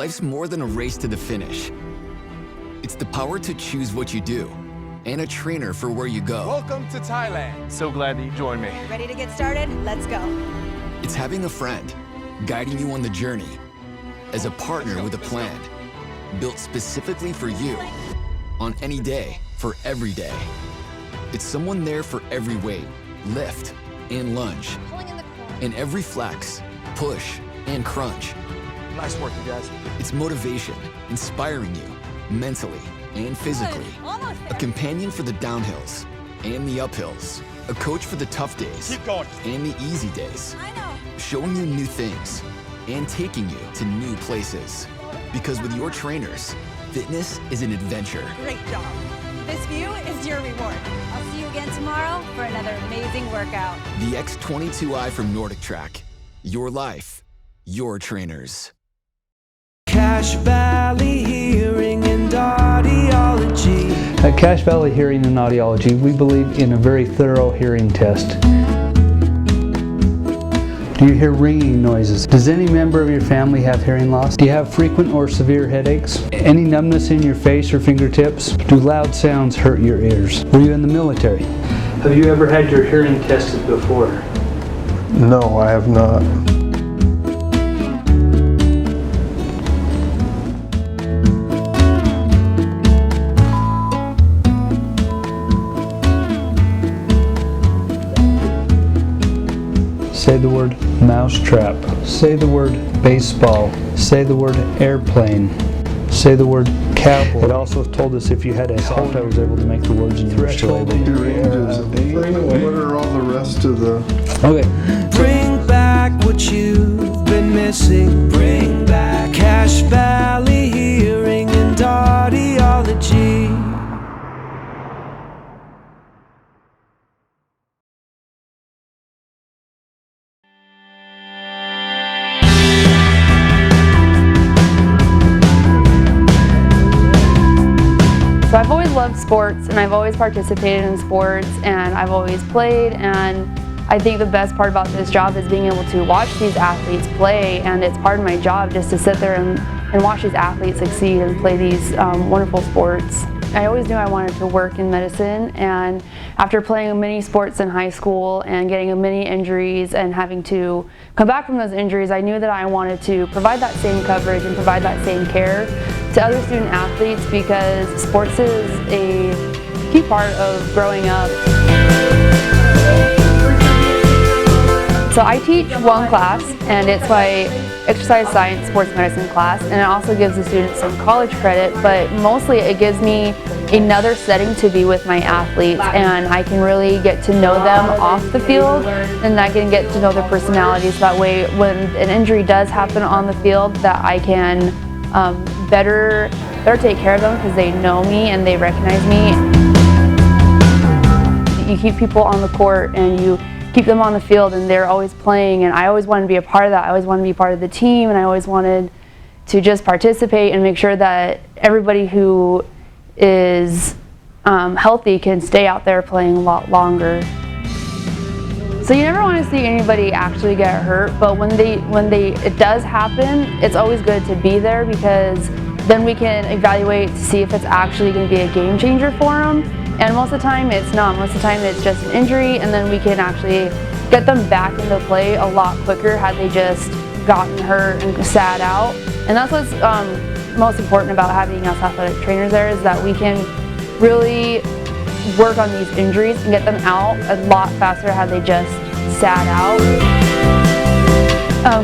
life's more than a race to the finish. It's the power to choose what you do and a trainer for where you go. Welcome to Thailand. So glad that you joined me. Ready to get started? Let's go. It's having a friend guiding you on the journey as a partner with a plan built specifically for you on any day for every day. It's someone there for every weight, lift, and lunge, and every flex, push, and crunch. Nice work, you guys. It's motivation, inspiring you mentally and physically. A companion for the downhills and the uphills. A coach for the tough days and the easy days. Showing you new things and taking you to new places. Because with your trainers, fitness is an adventure. Great job. This view is your reward. I'll see you again tomorrow for another amazing workout. The X22i from Nordic Track. Your life, your trainers. Cache Valley Hearing and Audiology. At Cache Valley Hearing and Audiology, we believe in a very thorough hearing test. Do you hear ringing noises? Does any member of your family have hearing loss? Do you have frequent or severe headaches? Any numbness in your face or fingertips? Do loud sounds hurt your ears? Were you in the military? Have you ever had your hearing tested before? No, I have not. Say the word mousetrap. Say the word baseball. Say the word airplane. Say the word cowboy. It also told us if you had a halt, I was able to make the words and you were still able to What are all the rest of the... Okay. Bring back what you've been missing. Bring back Cache Valley Hearing and Audiology. So I've always loved sports and I've always participated in sports and I've always played, and I think the best part about this job is being able to watch these athletes play, and it's part of my job just to sit there and watch these athletes succeed and play these wonderful sports. I always knew I wanted to work in medicine, and after playing many sports in high school and getting many injuries and having to come back from those injuries, I knew that I wanted to provide that same coverage and provide that same care to other student athletes, because sports is a key part of growing up. So I teach one class, and it's my exercise science sports medicine class, and it also gives the students some college credit, but mostly it gives me another setting to be with my athletes, and I can really get to know them off the field, and I can get to know their personalities. That way when an injury does happen on the field, that I can better take care of them because they know me and they recognize me. You keep people on the court and you keep them on the field and they're always playing, and I always wanted to be a part of that. I always wanted to be part of the team, and I always wanted to just participate and make sure that everybody who is healthy can stay out there playing a lot longer. So you never want to see anybody actually get hurt, but when it does happen, it's always good to be there, because then we can evaluate to see if it's actually going to be a game changer for them. And most of the time it's not. Most of the time it's just an injury, and then we can actually get them back into play a lot quicker had they just gotten hurt and sat out. And that's what's most important about having us athletic trainers there, is that we can really work on these injuries and get them out a lot faster had they just sat out.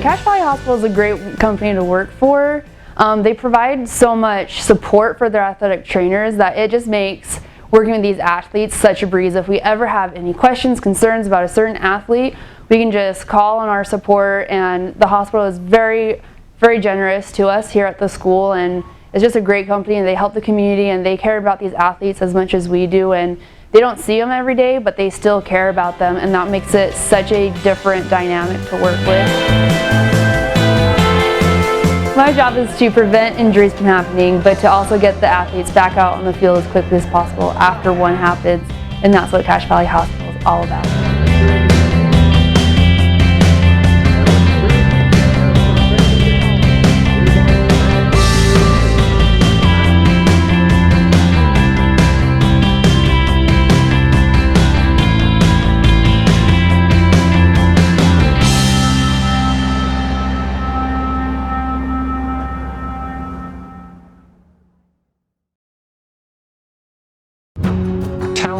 Cache Valley Hospital is a great company to work for. They provide so much support for their athletic trainers that it just makes working with these athletes such a breeze. If we ever have any questions, concerns about a certain athlete, we can just call on our support, and the hospital is very, very generous to us here at the school, and it's just a great company, and they help the community, and they care about these athletes as much as we do, and they don't see them every day, but they still care about them, and that makes it such a different dynamic to work with. My job is to prevent injuries from happening, but to also get the athletes back out on the field as quickly as possible after one happens, and that's what Cache Valley Hospital is all about.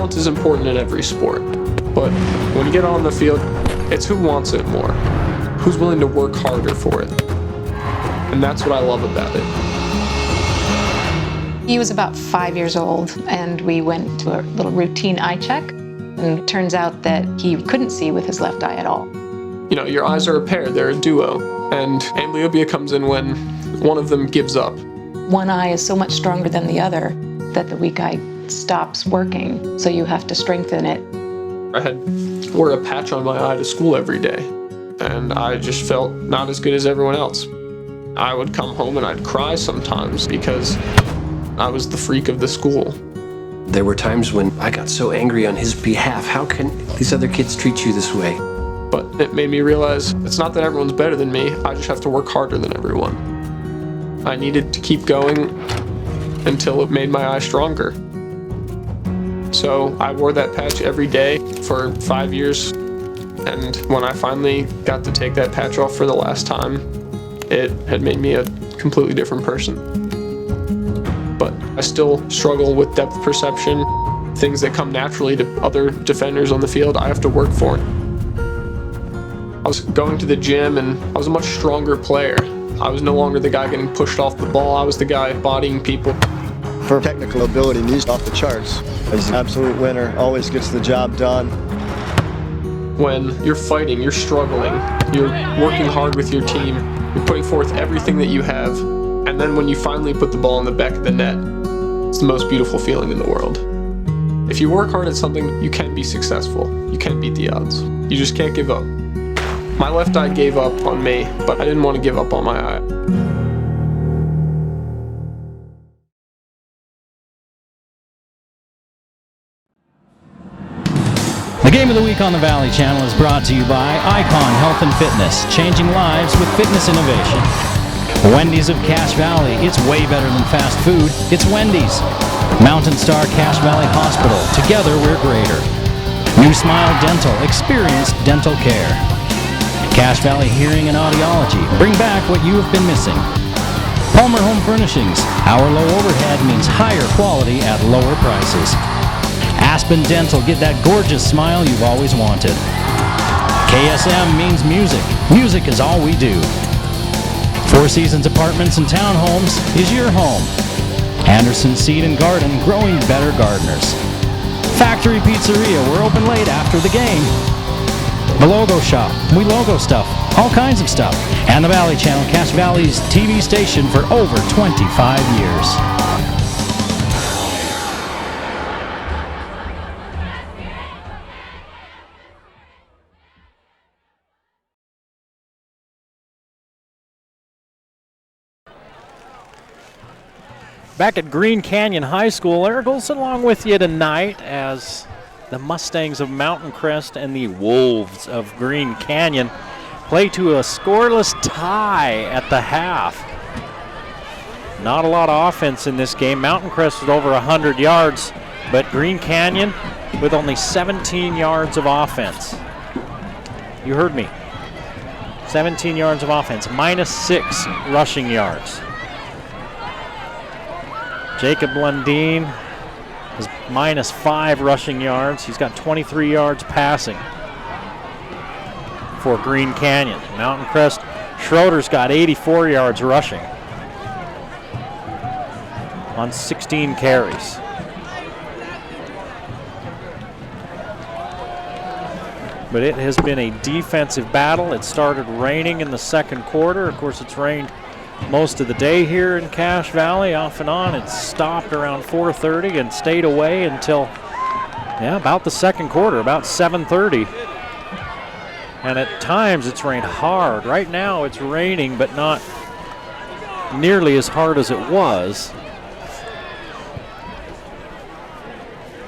Talent is important in every sport, but when you get on the field, it's who wants it more, who's willing to work harder for it. And that's what I love about it. He was about 5 years old, and we went to a little routine eye check, and it turns out that he couldn't see with his left eye at all. You know, your eyes are a pair, they're a duo, and amblyopia comes in when one of them gives up. One eye is so much stronger than the other that the weak eye stops working, so you have to strengthen it. I had wore a patch on my eye to school every day, and I just felt not as good as everyone else. I would come home and I'd cry sometimes because I was the freak of the school. There were times when I got so angry on his behalf. How can these other kids treat you this way? But it made me realize it's not that everyone's better than me, I just have to work harder than everyone. I needed to keep going until it made my eye stronger. So I wore that patch every day for 5 years, and when I finally got to take that patch off for the last time, it had made me a completely different person. But I still struggle with depth perception, things that come naturally to other defenders on the field, I have to work for. I was going to the gym and I was a much stronger player. I was no longer the guy getting pushed off the ball, I was the guy bodying people. For technical ability, he's off the charts. He's an absolute winner, always gets the job done. When you're fighting, you're struggling, you're working hard with your team, you're putting forth everything that you have, and then when you finally put the ball in the back of the net, it's the most beautiful feeling in the world. If you work hard at something, you can be successful. You can beat the odds. You just can't give up. My left eye gave up on me, but I didn't want to give up on my eye. The Game of the Week on the Valley Channel is brought to you by Icon Health and Fitness, changing lives with fitness innovation. Wendy's of Cache Valley, it's way better than fast food, it's Wendy's. MOUNTAINSTAR Cache Valley Hospital, together we're greater. New Smile Dental, experienced dental care. Cache Valley Hearing and Audiology, bring back what you have been missing. Palmer Home Furnishings, our low overhead means higher quality at lower prices. Aspen Dental, get that gorgeous smile you've always wanted. KSM means music. Music is all we do. Four Seasons Apartments and Townhomes is your home. Anderson Seed and Garden, growing better gardeners. Factory Pizzeria, we're open late after the game. The Logo Shop, we logo stuff, all kinds of stuff. And the Valley Channel, Cache Valley's TV station for over 25 years. Back at Green Canyon High School, Eric Olson along with you tonight as the Mustangs of Mountain Crest and the Wolves of Green Canyon play to a scoreless tie at the half. Not a lot of offense in this game. Mountain Crest with over 100 yards, but Green Canyon with only 17 yards of offense. You heard me. 17 yards of offense, -6 rushing yards. Jacob Lundeen is -5 rushing yards. He's got 23 yards passing for Green Canyon. Mountain Crest, Schroeder's got 84 yards rushing on 16 carries. But it has been a defensive battle. It started raining in the second quarter. Of course, it's rained most of the day here in Cache Valley, off and on. It stopped around 4:30 and stayed away until about the second quarter, about 7:30. And at times it's rained hard. Right now it's raining, but not nearly as hard as it was.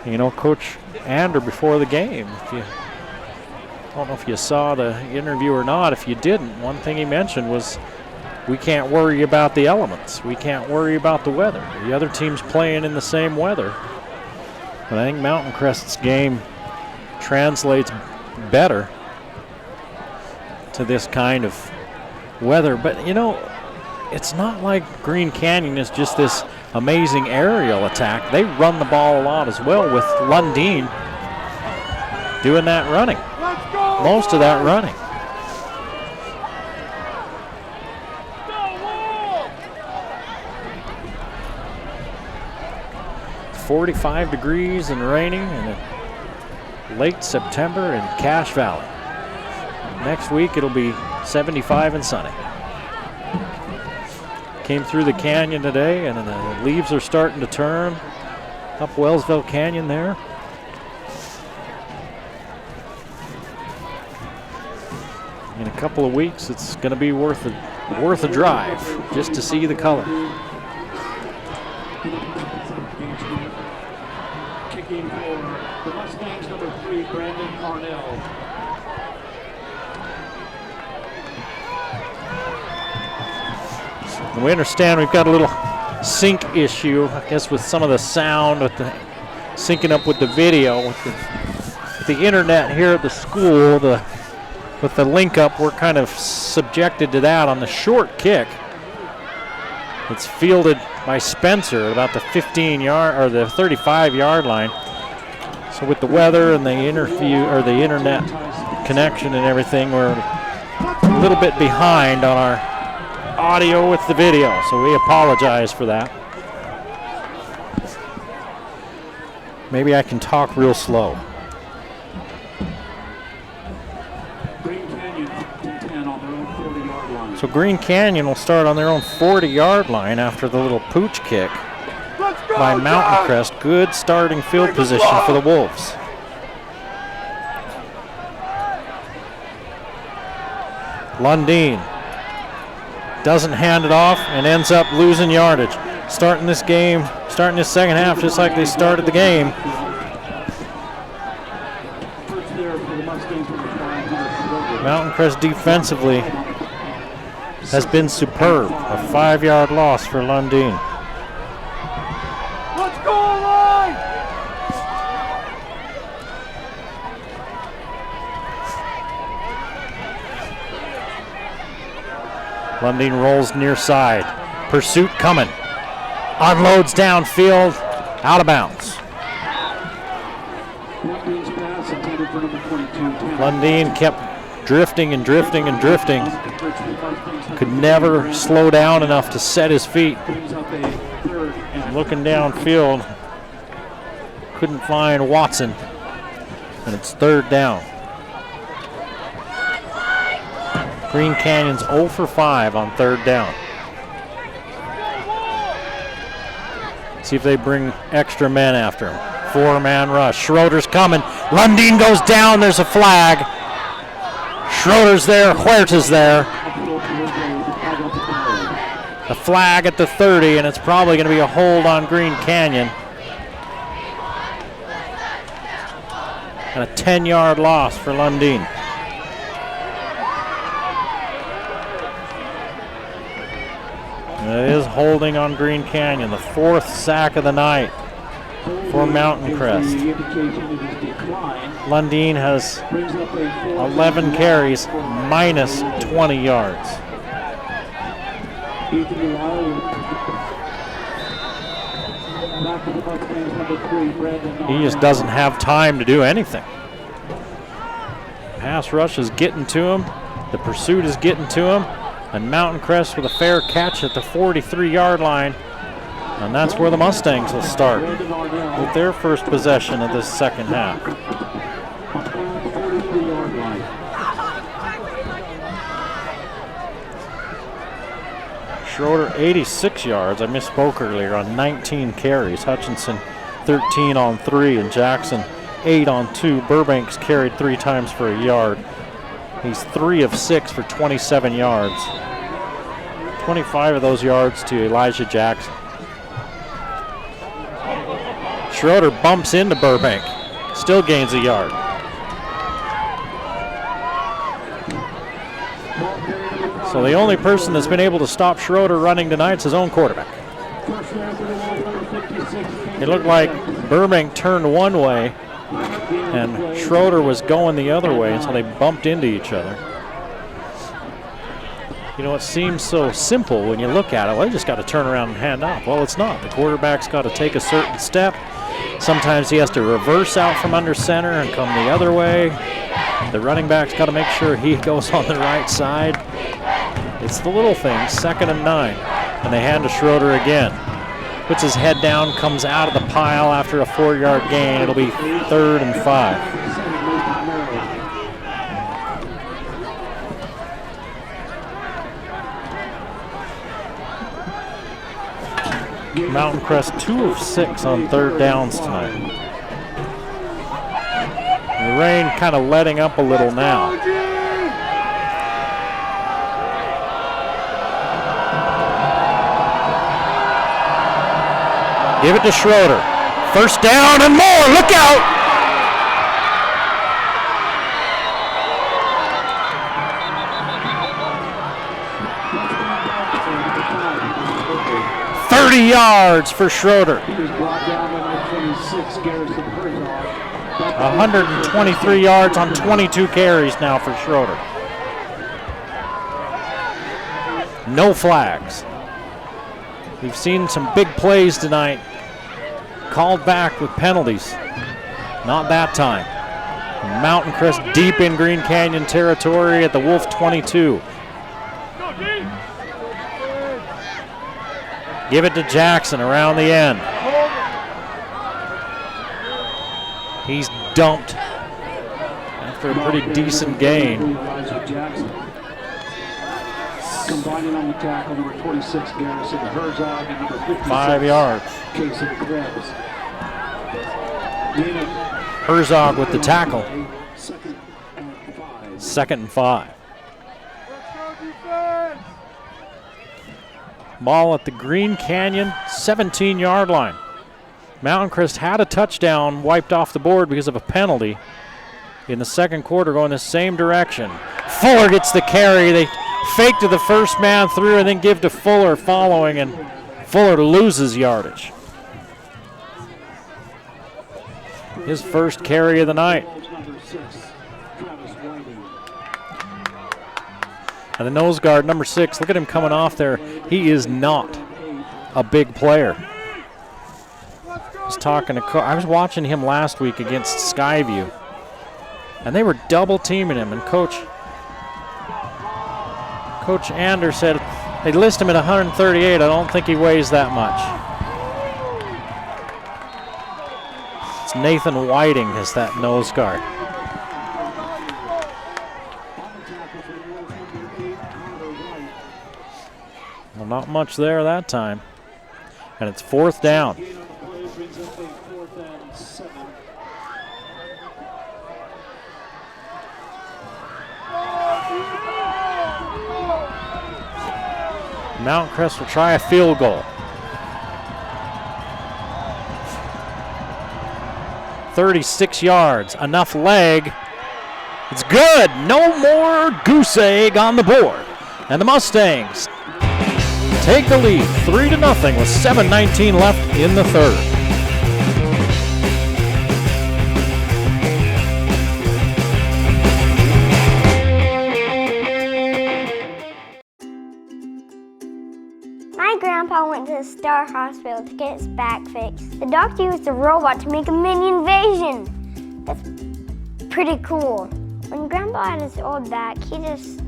You know, Coach Ander before the game, I don't know if you saw the interview or not. If you didn't, one thing he mentioned was, we can't worry about the elements. We can't worry about the weather. The other team's playing in the same weather. But I think Mountain Crest's game translates better to this kind of weather. But, you know, it's not like Green Canyon is just this amazing aerial attack. They run the ball a lot as well, with Lundin doing that running. Most of that running. 45 degrees and raining in late September in Cache Valley. Next week it'll be 75 and sunny. Came through the canyon today, and the leaves are starting to turn up Wellsville Canyon there. In a couple of weeks, it's going to be worth a drive just to see the color. Kicking for the Mustangs, number 3, Brandon Arnell. We understand we've got a little sync issue, I guess, with some of the sound, with the syncing up with the video, with the internet here at the school. With the link up, we're kind of subjected to that on the short kick. It's fielded by Spencer at about the 15-yard or the 35-yard line. So with the weather and the internet connection and everything, we're a little bit behind on our audio with the video, so we apologize for that. Maybe I can talk real slow. So Green Canyon will start on their own 40-yard line after the little pooch kick by Mountain Crest. Good starting field position for the Wolves. Lundin doesn't hand it off and ends up losing yardage. Starting this second half just like they started the game. Mountain Crest defensively has been superb. A 5-yard loss for Lundin. Let's go line! Lundin rolls near side. Pursuit coming. Unloads downfield. Out of bounds. Lundin kept drifting and drifting and drifting. Could never slow down enough to set his feet. Looking downfield, couldn't find Watson, and it's third down. Green Canyon's 0 for 5 on third down. See if they bring extra men after him. 4-man rush. Schroeder's coming. Lundin goes down. There's a flag. Schroeder's there. Huerta's there. The flag at the 30, and it's probably going to be a hold on Green Canyon. And a 10-yard loss for Lundin. It is holding on Green Canyon, the 4th sack of the night for Mountain Crest. Lundin has 11 carries, minus 20 yards. He just doesn't have time to do anything. Pass rush is getting to him. The pursuit is getting to him. And Mountain Crest with a fair catch at the 43-yard line. And that's where the Mustangs will start with their first possession of this second half. Schroeder 86 yards. I misspoke earlier, on 19 carries. Hutchinson 13 on 3 and Jackson 8 on 2. Burbank's carried 3 times for a yard. He's 3 of 6 for 27 yards. 25 of those yards to Elijah Jackson. Schroeder bumps into Burbank. Still gains a yard. So the only person that's been able to stop Schroeder running tonight is his own quarterback. It looked like Burbank turned one way and Schroeder was going the other way, so they bumped into each other. You know, it seems so simple when you look at it. Well, you just got to turn around and hand off. Well, it's not. The quarterback's got to take a certain step. Sometimes he has to reverse out from under center and come the other way. The running back's got to make sure he goes on the right side. It's the little things. 2nd and 9. And they hand to Schroeder again. Puts his head down, comes out of the pile after a 4-yard gain. It'll be 3rd and 5. Mountain Crest 2 of 6 on 3rd downs tonight. The rain kind of letting up a little now. Give it to Schroeder. 1st down and more. Look out! Yards for Schroeder. 123 yards on 22 carries now for Schroeder. No flags. We've seen some big plays tonight called back with penalties. Not that time. Mountain Crest deep in Green Canyon territory at the Wolf 22. Give it to Jackson around the end. He's dumped after a pretty decent gain. Combining on the tackle, number 26, Garrison Herzog, and number 56, 5 yards. Case of Krebs. Herzog with the tackle. 2nd and 5. Ball at the Green Canyon 17-yard line. Mountain Crest had a touchdown wiped off the board because of a penalty in the 2nd quarter going the same direction. Fuller gets the carry. They fake to the first man through and then give to Fuller following, and Fuller loses yardage. His first carry of the night. And the nose guard, number 6, look at him coming off there. He is not a big player. I was watching him last week against Skyview, and they were double teaming him. And Coach Anders said they list him at 138. I don't think he weighs that much. It's Nathan Whiting as that nose guard. Well, not much there that time. And it's 4th down. Mount Crest will try a field goal. 36 yards, enough leg. It's good. No more goose egg on the board. And the Mustangs take the lead 3-0 with 7:19 left in the 3rd. My grandpa went to the Star Hospital to get his back fixed. The doctor used a robot to make a mini invasion. That's pretty cool. When Grandpa had his old back, he just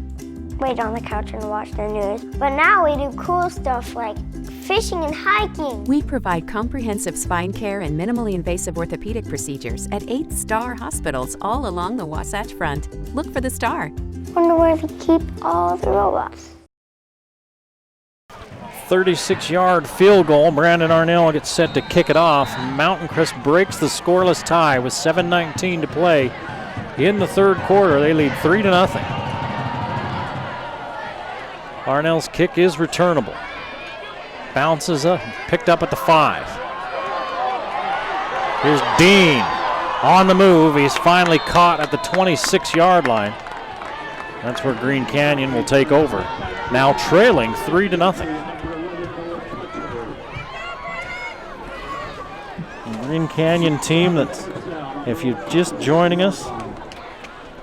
laid on the couch and watched the news. But now we do cool stuff like fishing and hiking. We provide comprehensive spine care and minimally invasive orthopedic procedures at 8 Star hospitals all along the Wasatch Front. Look for the Star. Wonder where they keep all the robots. 36-yard field goal. Brandon Arnell gets set to kick it off. Mountain Crest breaks the scoreless tie with 7:19 to play in the 3rd quarter. They lead 3-0. Arnell's kick is returnable. Bounces up, picked up at the 5. Here's Dean on the move. He's finally caught at the 26-yard line. That's where Green Canyon will take over. Now trailing 3-0. Green Canyon team that, if you're just joining us,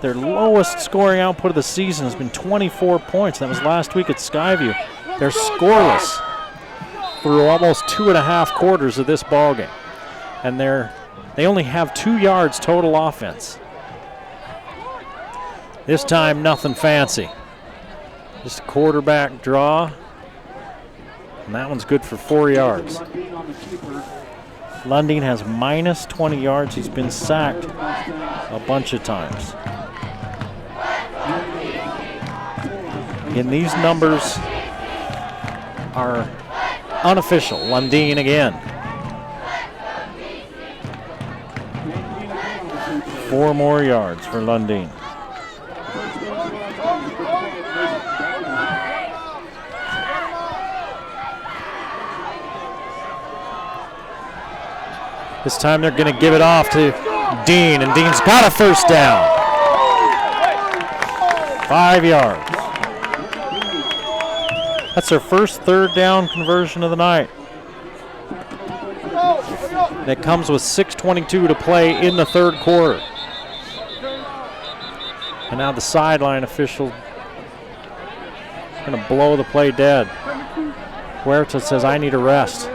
Their lowest scoring output of the season has been 24 points. That was last week at Skyview. They're scoreless through almost 2.5 quarters of this ball game. And they only have 2 yards total offense. This time, nothing fancy. Just a quarterback draw. And that one's good for 4 yards. Lundin has minus 20 yards. He's been sacked a bunch of times. Again, these numbers are unofficial. Lundin again. 4 more yards for Lundin. This time they're going to give it off to Dean, and Dean's got a first down. 5 yards. That's their first third down conversion of the night. And it comes with 6:22 to play in the third quarter. And now the sideline official is going to blow the play dead. Huerta says, I need a rest.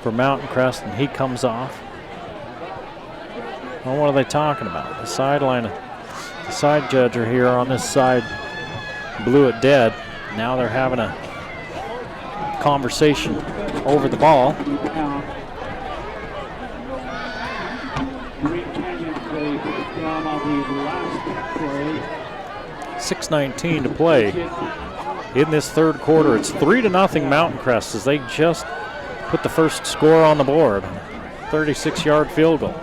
For Mountain Crest, and he comes off. Well, what are they talking about? The sideline, the side judge are here on this side, blew it dead. Now they're having a conversation over the ball. 6:19 to play in this third quarter. It's 3-0 Mountain Crest as they just put the first score on the board. 36-yard field goal.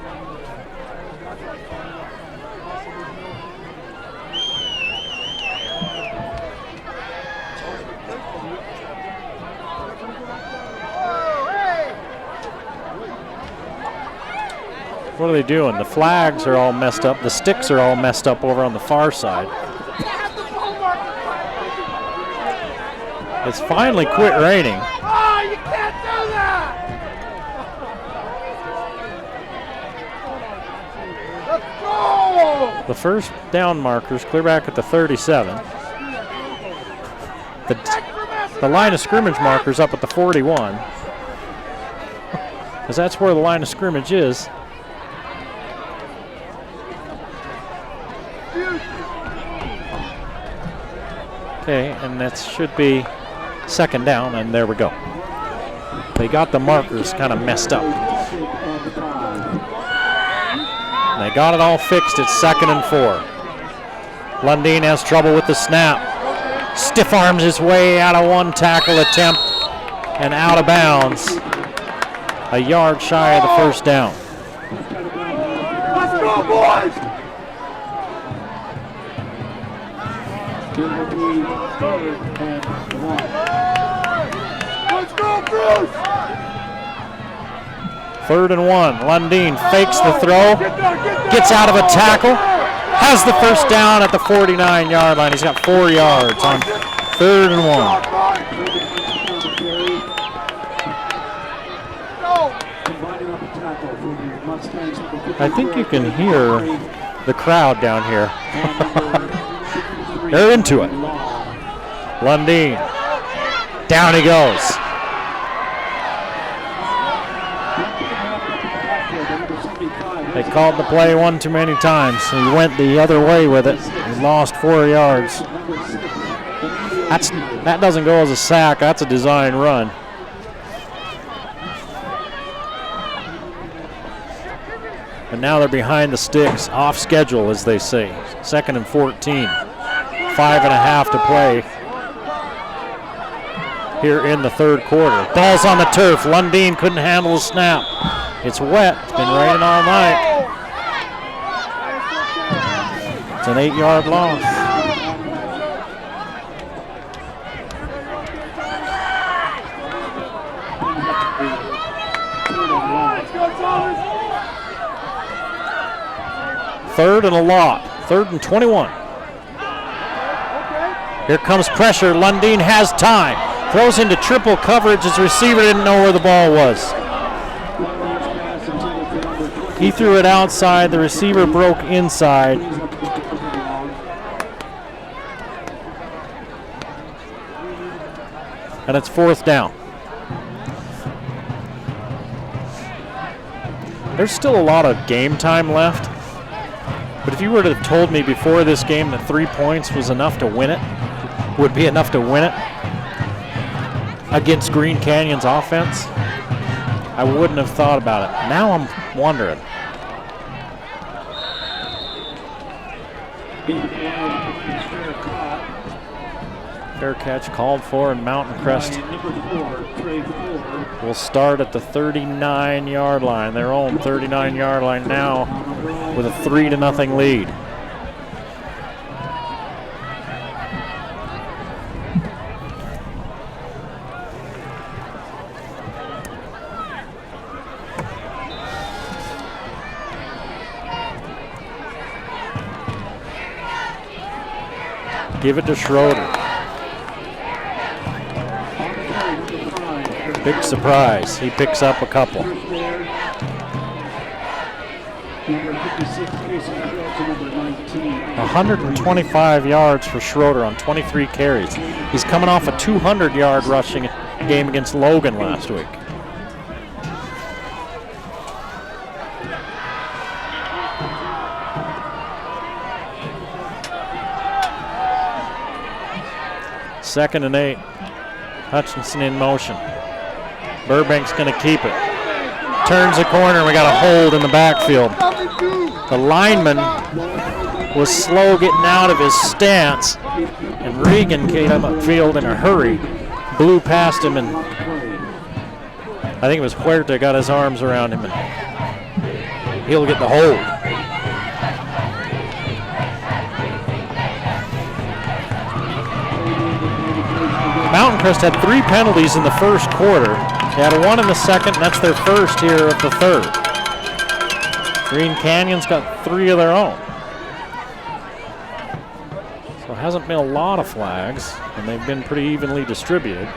What are they doing? The flags are all messed up. The sticks are all messed up over on the far side. It's finally quit raining. The first down markers clear back at the 37. The line of scrimmage markers up at the 41. Because that's where the line of scrimmage is. Okay, and that should be second down, and there we go. They got the markers kind of messed up. They got it all fixed at 2nd and 4. Lundin has trouble with the snap. Stiff arms his way out of one tackle attempt and out of bounds. A yard shy of the first down. Let's go, boys! Let's go, Bruce! 3rd and 1. Lundin fakes the throw, gets out of a tackle, has the first down at the 49-yard line. He's got 4 yards on 3rd and 1. I think you can hear the crowd down here. They're into it. Lundin. Down he goes. They called the play one too many times. He went the other way with it. He lost 4 yards. That doesn't go as a sack. That's a design run. And now they're behind the sticks, off schedule, as they say. 2nd and 14. 5.5 to play here in the third quarter. Ball's on the turf. Lundin couldn't handle the snap. It's wet. It's been raining all night. It's an 8-yard loss. Third and a lot. 3rd and 21. Here comes pressure. Lundin has time. Throws into triple coverage. His receiver didn't know where the ball was. He threw it outside. The receiver broke inside. And it's 4th down. There's still a lot of game time left. But if you were to have told me before this game that 3 points was enough to win it, would be enough to win it against Green Canyon's offense, I wouldn't have thought about it. Now I'm wondering. Fair catch called for, and Mountain Crest will start at the 39-yard line. Their own 39-yard line now with a 3-0 lead. Give it to Schroeder. Big surprise. He picks up a couple. 125 yards for Schroeder on 23 carries. He's coming off a 200-yard rushing game against Logan last week. Second and 8. Hutchinson in motion. Burbank's going to keep it. Turns the corner. We got a hold in the backfield. The lineman was slow getting out of his stance, and Regan came upfield in a hurry, blew past him, and I think it was Huerta got his arms around him, and he'll get the hold. Mountain Crest had 3 penalties in the first quarter. They had 1 in the second, and that's their first here of the third. Green Canyon's got 3 of their own. So it hasn't been a lot of flags, and they've been pretty evenly distributed.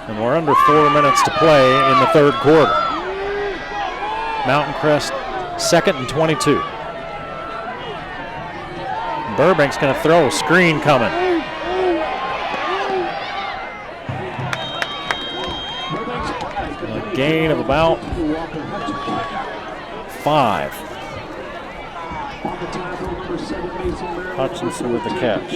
And we're under 4 minutes to play in the third quarter. Mountain Crest 2nd and 22. Burbank's going to throw. Screen coming. A gain of about 5. Hutchinson with the catch.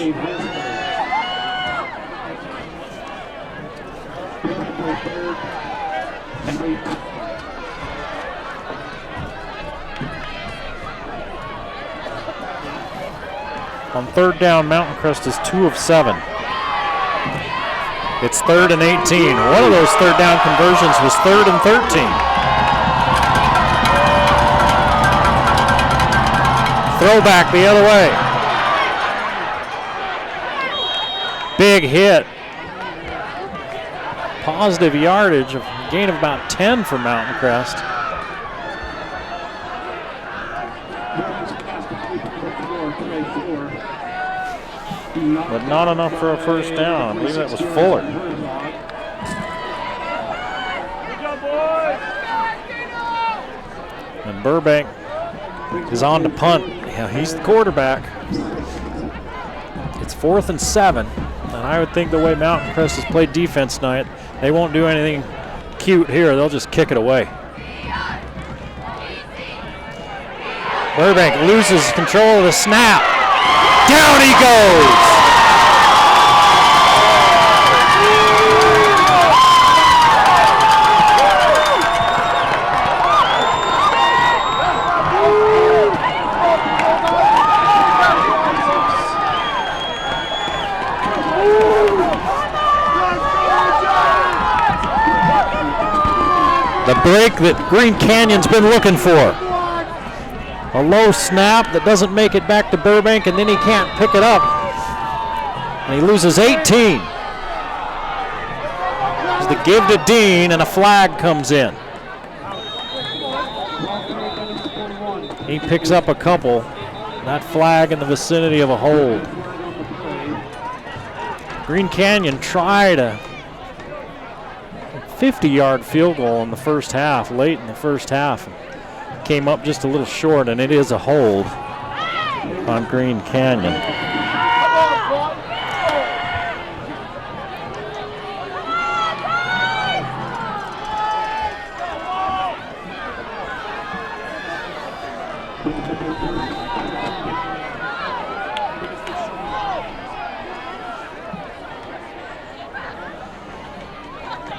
On third down, Mountain Crest is 2 of 7. It's 3rd and 18. One of those third down conversions was 3rd and 13. Throwback the other way. Big hit. Positive yardage, a gain of about 10 for Mountain Crest. But not enough for a first down. I believe that was Fuller. And Burbank is on to punt. Yeah, he's the quarterback. It's 4th and 7. And I would think the way Mountain Crest has played defense tonight, they won't do anything cute here. They'll just kick it away. Burbank loses control of the snap. Down he goes. The break that Green Canyon's been looking for. A low snap that doesn't make it back to Burbank, and then he can't pick it up. And he loses 18. It's the give to Dean, and a flag comes in. He picks up a couple. That flag in the vicinity of a hold. Green Canyon tried a 50-yard field goal in the first half, late in the first half. Came up just a little short, and it is a hold on Green Canyon.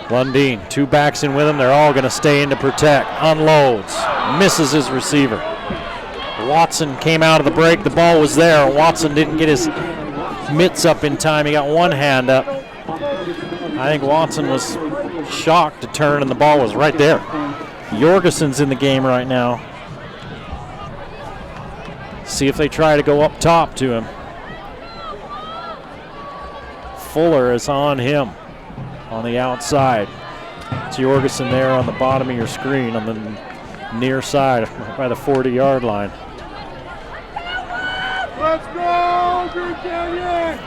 Lundeen, 2 backs in with him. They're all going to stay in to protect. Unloads, misses his receiver. Watson came out of the break. The ball was there. Watson didn't get his mitts up in time. He got one hand up. I think Watson was shocked to turn, and the ball was right there. Jorgensen's in the game right now. See if they try to go up top to him. Fuller is on him on the outside. It's Jorgensen there on the bottom of your screen on the near side by the 40-yard line. Let's go, Green Canyon!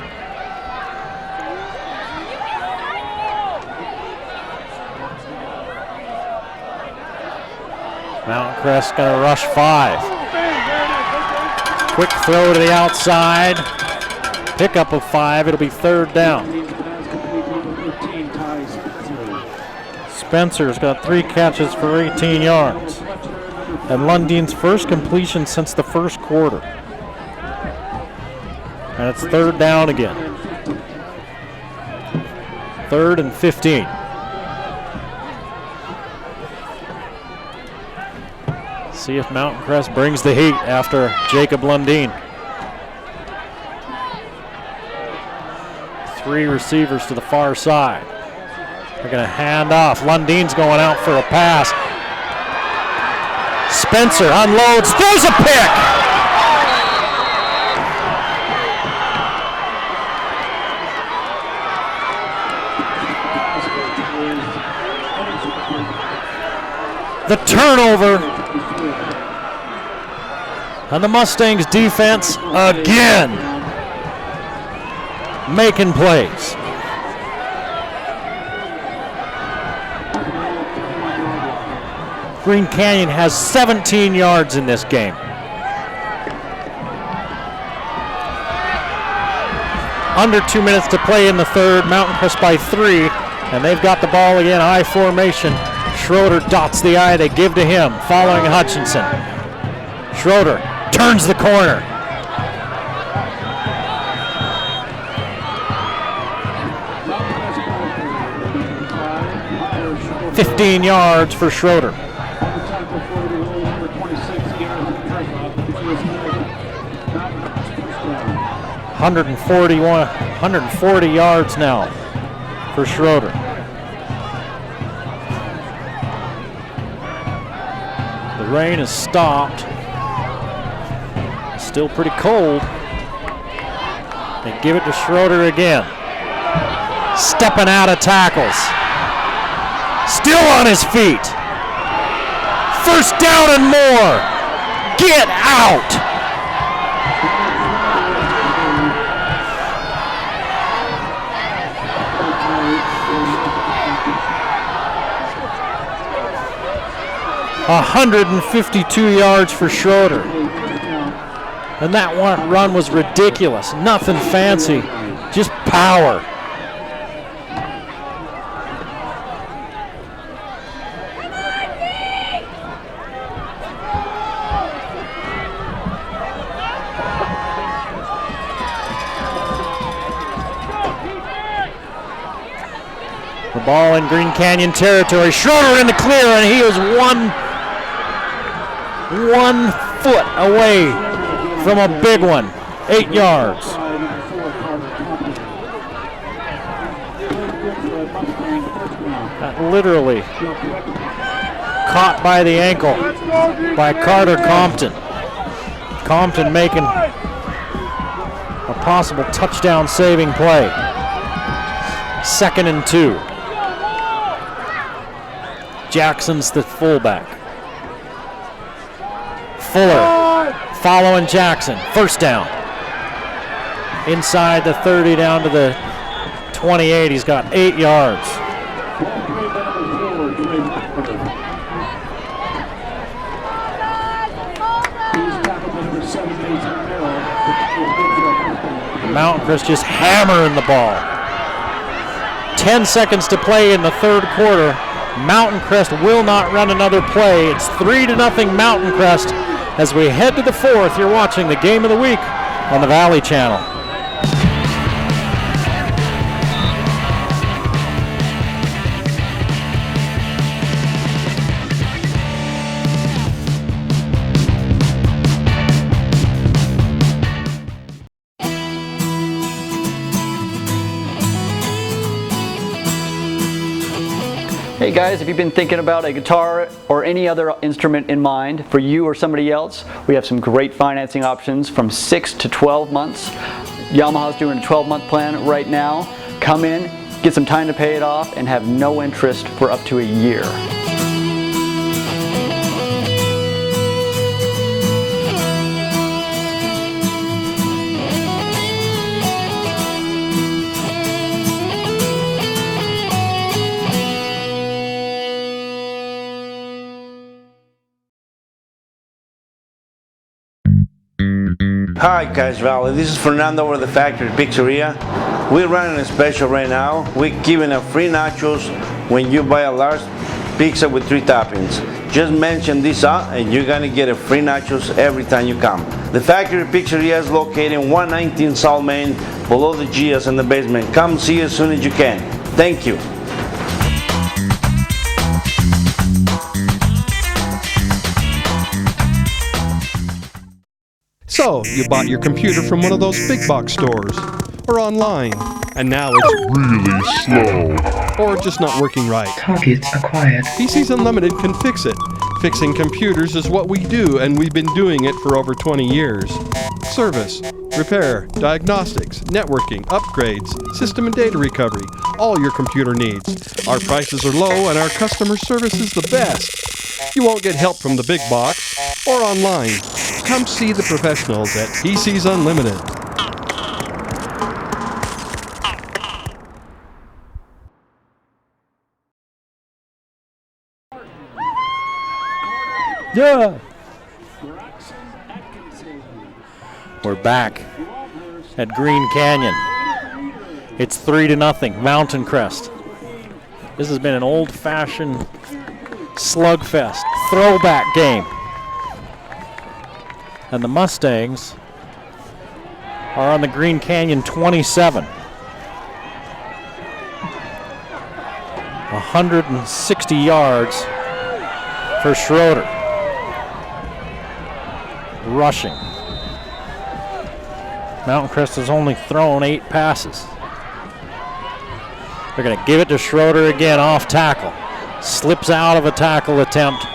Mountain Crest going to rush 5. Quick throw to the outside. Pickup of 5. It'll be 3rd down. Spencer's got 3 catches for 18 yards. And Lundeen's first completion since the first quarter. And it's 3rd down again. 3rd and 15. See if Mountain Crest brings the heat after Jacob Lundeen. 3 receivers to the far side. They're going to hand off. Lundeen's going out for a pass. Spencer unloads, throws a pick. The turnover. And the Mustangs defense again making plays. Green Canyon has 17 yards in this game. Under 2 minutes to play in the 3rd. Mountain Crest by 3, and they've got the ball again. I formation. Schroeder dots the I. They give to him, following Hutchinson. Schroeder turns the corner. $15 yards for Schroeder. 140 yards now for Schroeder. The rain has stopped. Still pretty cold. They give it to Schroeder again. Stepping out of tackles. Still on his feet. 1st down and more. Get out. $152 yards for Schroeder. And that one run was ridiculous. Nothing fancy, just power. The ball in Green Canyon territory. Schroeder in the clear, and he is one foot away from a big one. 8 yards. That literally caught by the ankle by Carter Compton. Compton making a possible touchdown saving play. 2nd and 2. Jackson's the fullback. Fuller following Jackson. 1st down. Inside the 30 down to the 28. He's got 8 yards. Mountain Crest just hammering the ball. 10 seconds to play in the third quarter. Mountain Crest will not run another play. It's 3-0 Mountain Crest. As we head to the fourth, you're watching the Game of the Week on the Valley Channel. Hey guys, if you've been thinking about a guitar or any other instrument in mind for you or somebody else, we have some great financing options from 6 to 12 months. Yamaha's doing a 12-month plan right now. Come in, get some time to pay it off, and have no interest for up to a year. Hi Cash Valley, this is Fernando over the Factory Pizzeria. We're running a special right now. We're giving a free nachos when you buy a large pizza with 3 toppings. Just mention this and you're gonna get a free nachos every time you come. The Factory Pizzeria is located in 119 South Main, below the Gias in the basement. Come see us as soon as you can. Thank you. So, you bought your computer from one of those big box stores, or online, and now it's really slow, or just not working right. Target acquired. PCs Unlimited can fix it. Fixing computers is what we do, and we've been doing it for over 20 years. Service, repair, diagnostics, networking, upgrades, system and data recovery, all your computer needs. Our prices are low and our customer service is the best. You won't get help from the big box or online. Come see the professionals at PCs Unlimited. Yeah. We're back at Green Canyon. It's 3-0 Mountain Crest. This has been an old-fashioned slugfest, throwback game. And the Mustangs are on the Green Canyon 27. 160 yards for Schroeder. Rushing. Mountain Crest has only thrown 8 passes. They're going to give it to Schroeder again off tackle. Slips out of a tackle attempt.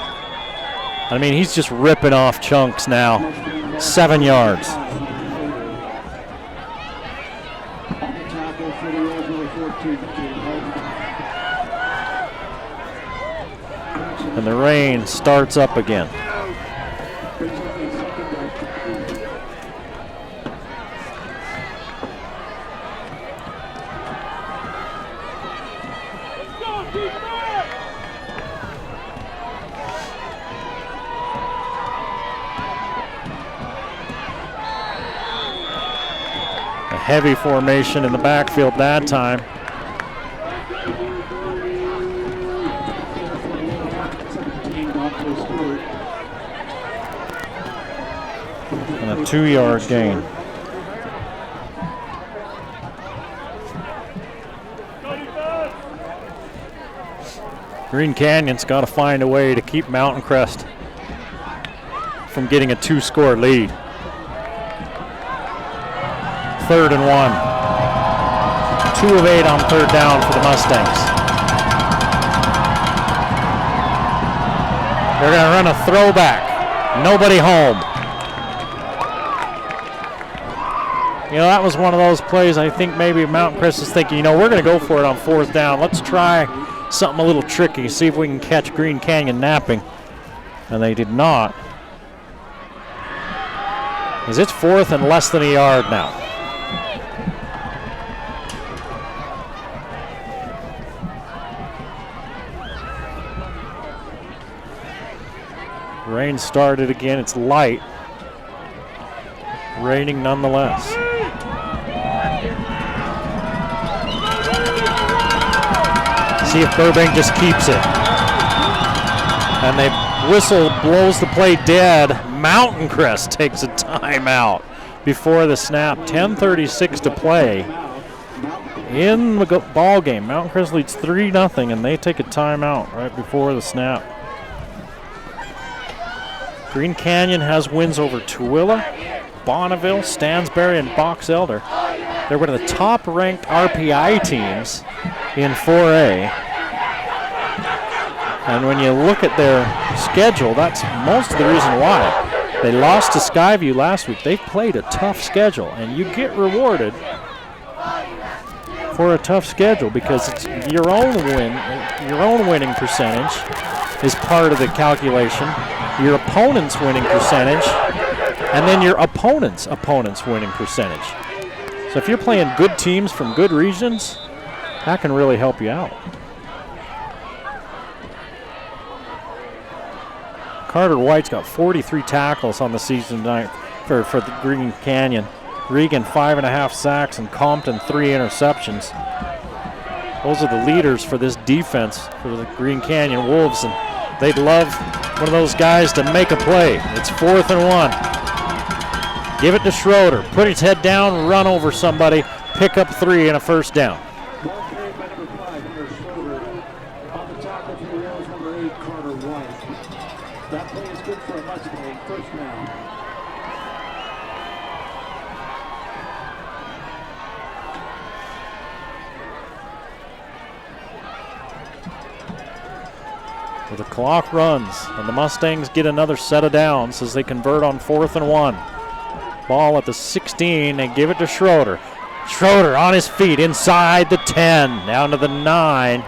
I mean, he's just ripping off chunks now. 7 yards. And the rain starts up again. Heavy formation in the backfield that time. And a 2-yard gain. Green Canyon's got to find a way to keep Mountain Crest from getting a 2-score lead. 3rd and 1. 2 of 8 on 3rd down for the Mustangs. They're going to run a throwback. Nobody home. You know, that was one of those plays I think maybe Mountain Crest is thinking, you know, we're going to go for it on 4th down. Let's try something a little tricky, see if we can catch Green Canyon napping. And they did not. As it's 4th and less than a yard now. Rain started again. It's light. Raining nonetheless. See if Burbank just keeps it. And they whistle blows the play dead. Mountain Crest takes a timeout before the snap. 10:36 to play in the ball game. Mountain Crest leads 3-0, and they take a timeout right before the snap. Green Canyon has wins over Tooele, Bonneville, Stansbury, and Box Elder. They're one of the top-ranked RPI teams in 4A. And when you look at their schedule, that's most of the reason why. They lost to Skyview last week. They've played a tough schedule, and you get rewarded for a tough schedule because it's your own winning percentage is part of the calculation, your opponent's winning percentage, and then your opponent's winning percentage. So if you're playing good teams from good regions, that can really help you out. Carter White's got 43 tackles on the season tonight for the Green Canyon. Regan 5.5 sacks and Compton 3 interceptions. Those are the leaders for this defense for the Green Canyon Wolves, and they'd love one of those guys to make a play. It's 4th and 1. Give it to Schroeder. Put his head down, run over somebody, pick up 3 and a first down. The clock runs, and the Mustangs get another set of downs as they convert on 4th and 1. Ball at the 16, they give it to Schroeder. Schroeder on his feet inside the 10, down to the 9.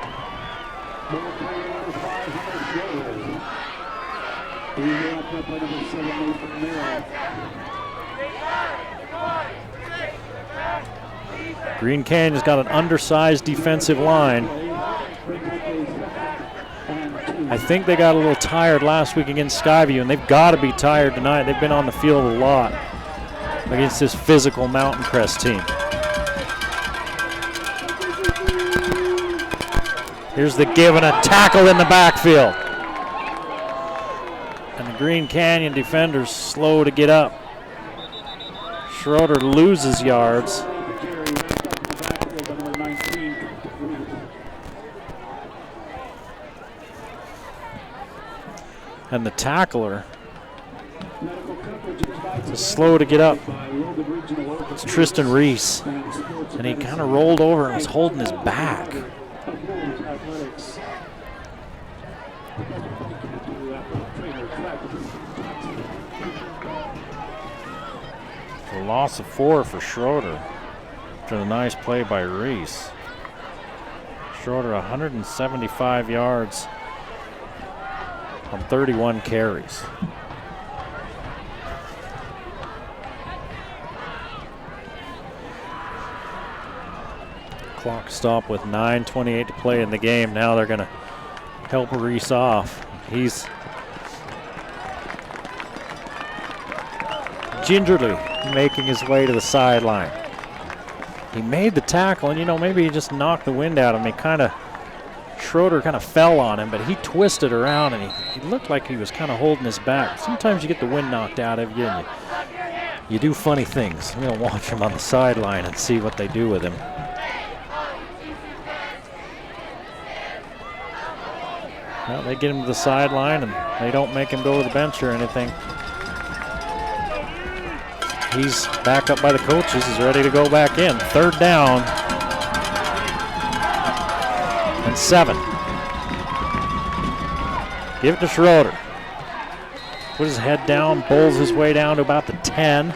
Green Canyon's got an undersized defensive line. I think they got a little tired last week against Skyview, and they've got to be tired tonight. They've been on the field a lot against this physical Mountain Crest team. Here's the give and a tackle in the backfield. And the Green Canyon defenders slow to get up. Schroeder loses yards. And the tackler is slow to get up. It's Tristan Reese. And he kind of rolled over and was holding his back. A loss of 4 for Schroeder after the nice play by Reese. Schroeder 175 yards on 31 carries. Clock stop with 9:28 to play in the game. Now they're going to help Reese off. He's gingerly making his way to the sideline. He made the tackle, and maybe he just knocked the wind out of him. Schroeder kind of fell on him, but he twisted around, and he looked like he was kind of holding his back. Sometimes you get the wind knocked out of you, and you do funny things. We'll watch him on the sideline and see what they do with him. Well, they get him to the sideline, and they don't make him go to the bench or anything. He's back up by the coaches. He's ready to go back in. 3rd down. And 7. Give it to Schroeder. Put his head down, bowls his way down to about the 10.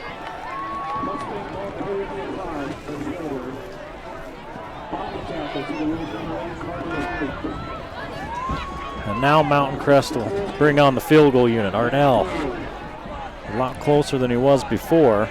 And now Mountain Crest will bring on the field goal unit. Arnell, a lot closer than he was before.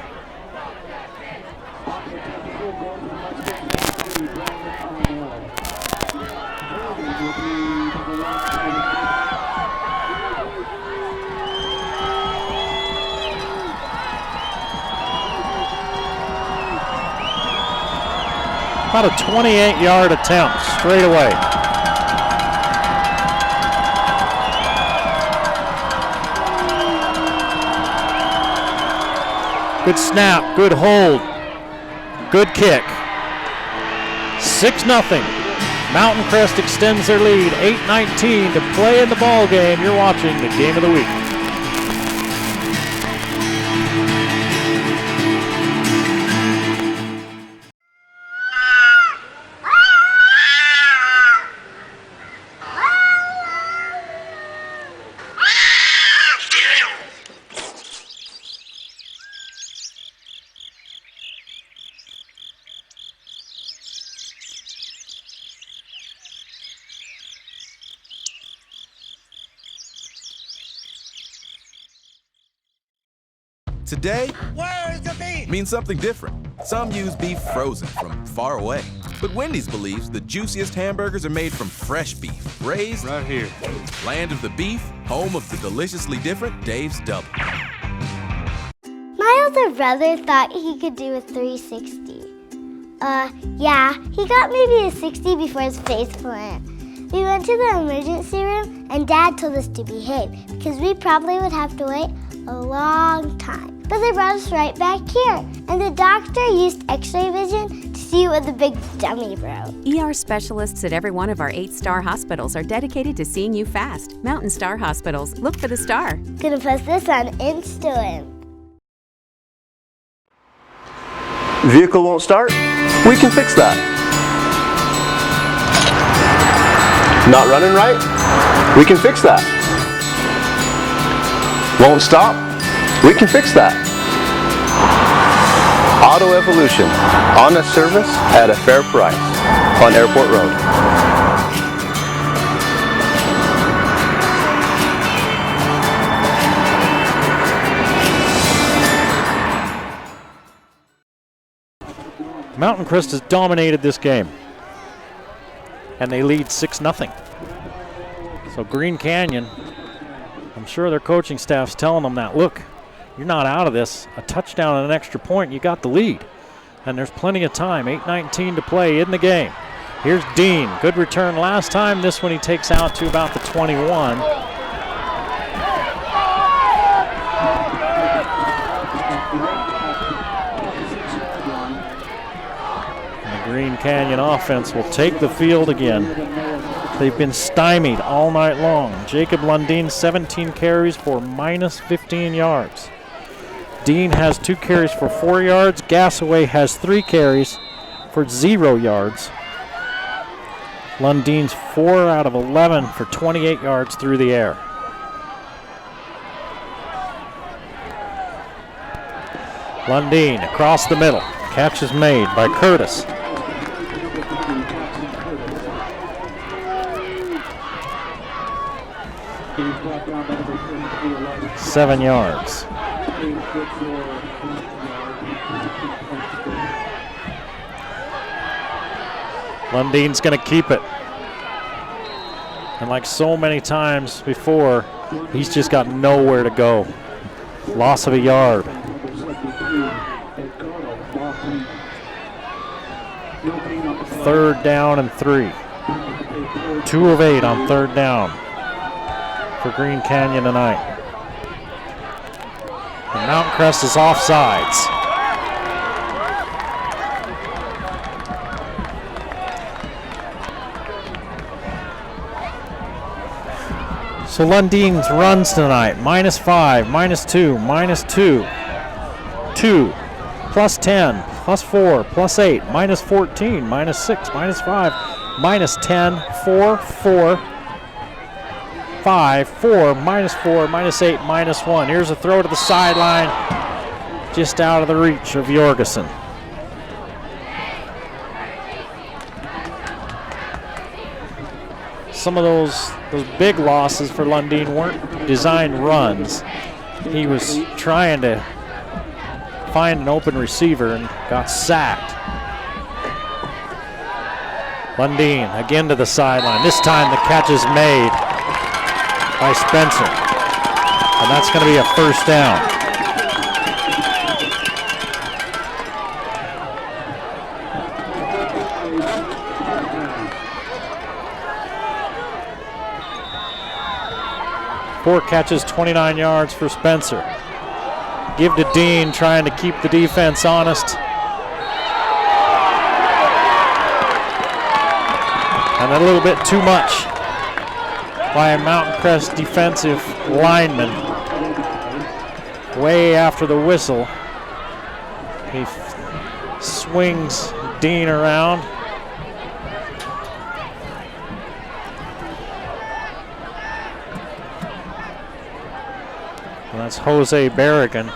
About a 28-yard attempt straight away. Good snap, good hold, good kick. 6-0. Mountain Crest extends their lead, 8:19 to play in the ball game. You're watching the Game of the Week. Today means something different. Some use beef frozen from far away. But Wendy's believes the juiciest hamburgers are made from fresh beef, raised right here. Land of the beef, home of the deliciously different Dave's Double. My older brother thought he could do a 360. Yeah, he got maybe a 60 before his face went. We went to the emergency room and Dad told us to behave because we probably would have to wait a long time. But they brought us right back here, and the doctor used x-ray vision to see what the big dummy broke. ER specialists at every one of our 8-star hospitals are dedicated to seeing you fast. MOUNTAINSTAR Hospitals. Look for the star. Gonna post this on Insta. Vehicle won't start? We can fix that. Not running right? We can fix that. Won't stop? We can fix that. Auto Evolution, honest service at a fair price on Airport Road. Mountain Crest has dominated this game, and they lead 6-0. So Green Canyon, I'm sure their coaching staff's telling them that, look, you're not out of this. A touchdown and an extra point, you got the lead. And there's plenty of time, 8:19 to play in the game. Here's Dean, good return last time. This one he takes out to about the 21. And the Green Canyon offense will take the field again. They've been stymied all night long. Jacob Lundeen, 17 carries for minus 15 yards. Dean has 2 carries for 4 yards. Gassaway has 3 carries for 0 yards. Lundeen's 4 out of 11 for 28 yards through the air. Lundeen across the middle. Catch is made by Curtis. Seven yards. Lundeen's going to keep it. And like so many times before, he's just got nowhere to go. Loss of a yard. Third down and 3. 2 of 8 on third down for Green Canyon tonight. And Mountain Crest is offsides. So Lundeen's runs tonight, -5, -2, -2, 2, +10, +4, +8, -14, -6, -5, -10, 4, 4, 5, 4, -4, -8, -1. Here's a throw to the sideline, just out of the reach of Jorgensen. Some of those big losses for Lundeen weren't designed runs. He was trying to find an open receiver and got sacked. Lundeen again to the sideline. This time the catch is made by Spencer. And that's going to be a first down. Four catches, 29 yards for Spencer. Give to Dean, trying to keep the defense honest. And a little bit too much by a Mountain Crest defensive lineman. Way after the whistle, he swings Dean around. And that's Jose Barrigan.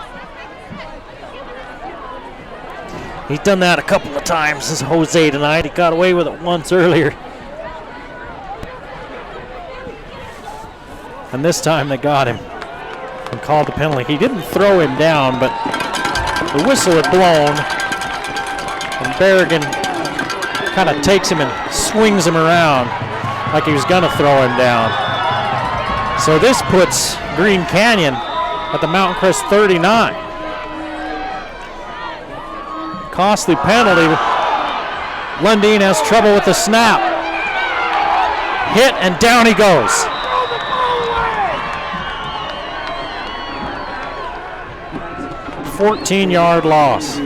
He's done that a couple of times, this Jose tonight. He got away with it once earlier. And this time they got him and called the penalty. He didn't throw him down, but the whistle had blown. And Barrigan kind of takes him and swings him around like he was going to throw him down. So this puts Green Canyon at the Mountain Crest 39. Costly penalty. Lundin has trouble with the snap. Hit and down he goes. 14-yard loss.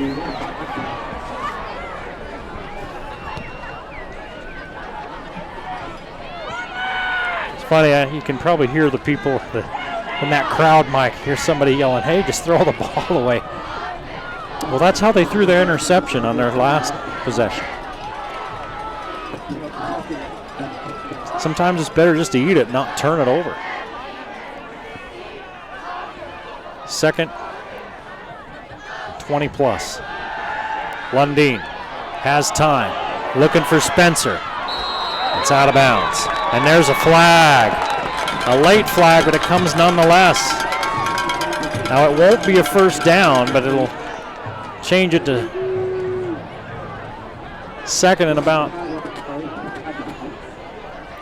It's funny, you can probably hear the people in that crowd mic, hear somebody yelling, hey, just throw the ball away. Well, that's how they threw their interception on their last possession. Sometimes it's better just to eat it, not turn it over. Second 20 plus. Lundin has time, looking for Spencer. It's out of bounds. And there's a flag. A late flag, but it comes nonetheless. Now it won't be a first down, but it'll change it to second and about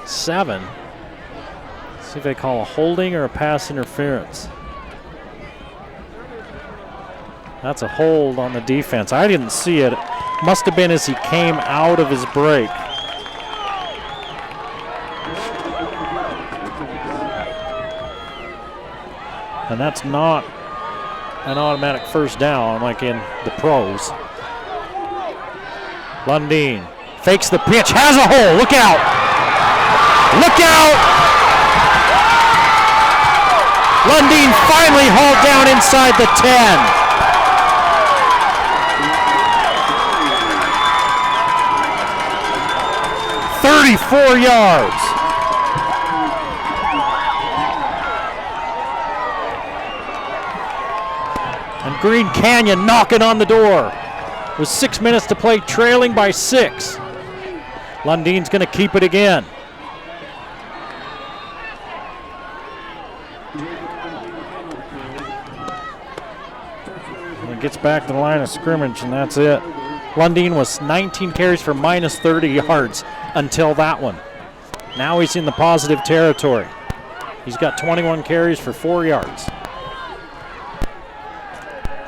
7. Let's see if they call a holding or a pass interference. That's a hold on the defense. I didn't see it. It must have been as he came out of his break. And that's not an automatic first down like in the pros. Lundin fakes the pitch, has a hole, look out! Look out! Lundin finally hauled down inside the 10. 34 yards. And Green Canyon knocking on the door. With 6 minutes to play, trailing by 6. Lundin's going to keep it again. And it gets back to the line of scrimmage, and that's it. Lundin was 19 carries for minus 30 yards until that one. Now he's in the positive territory. He's got 21 carries for 4 yards.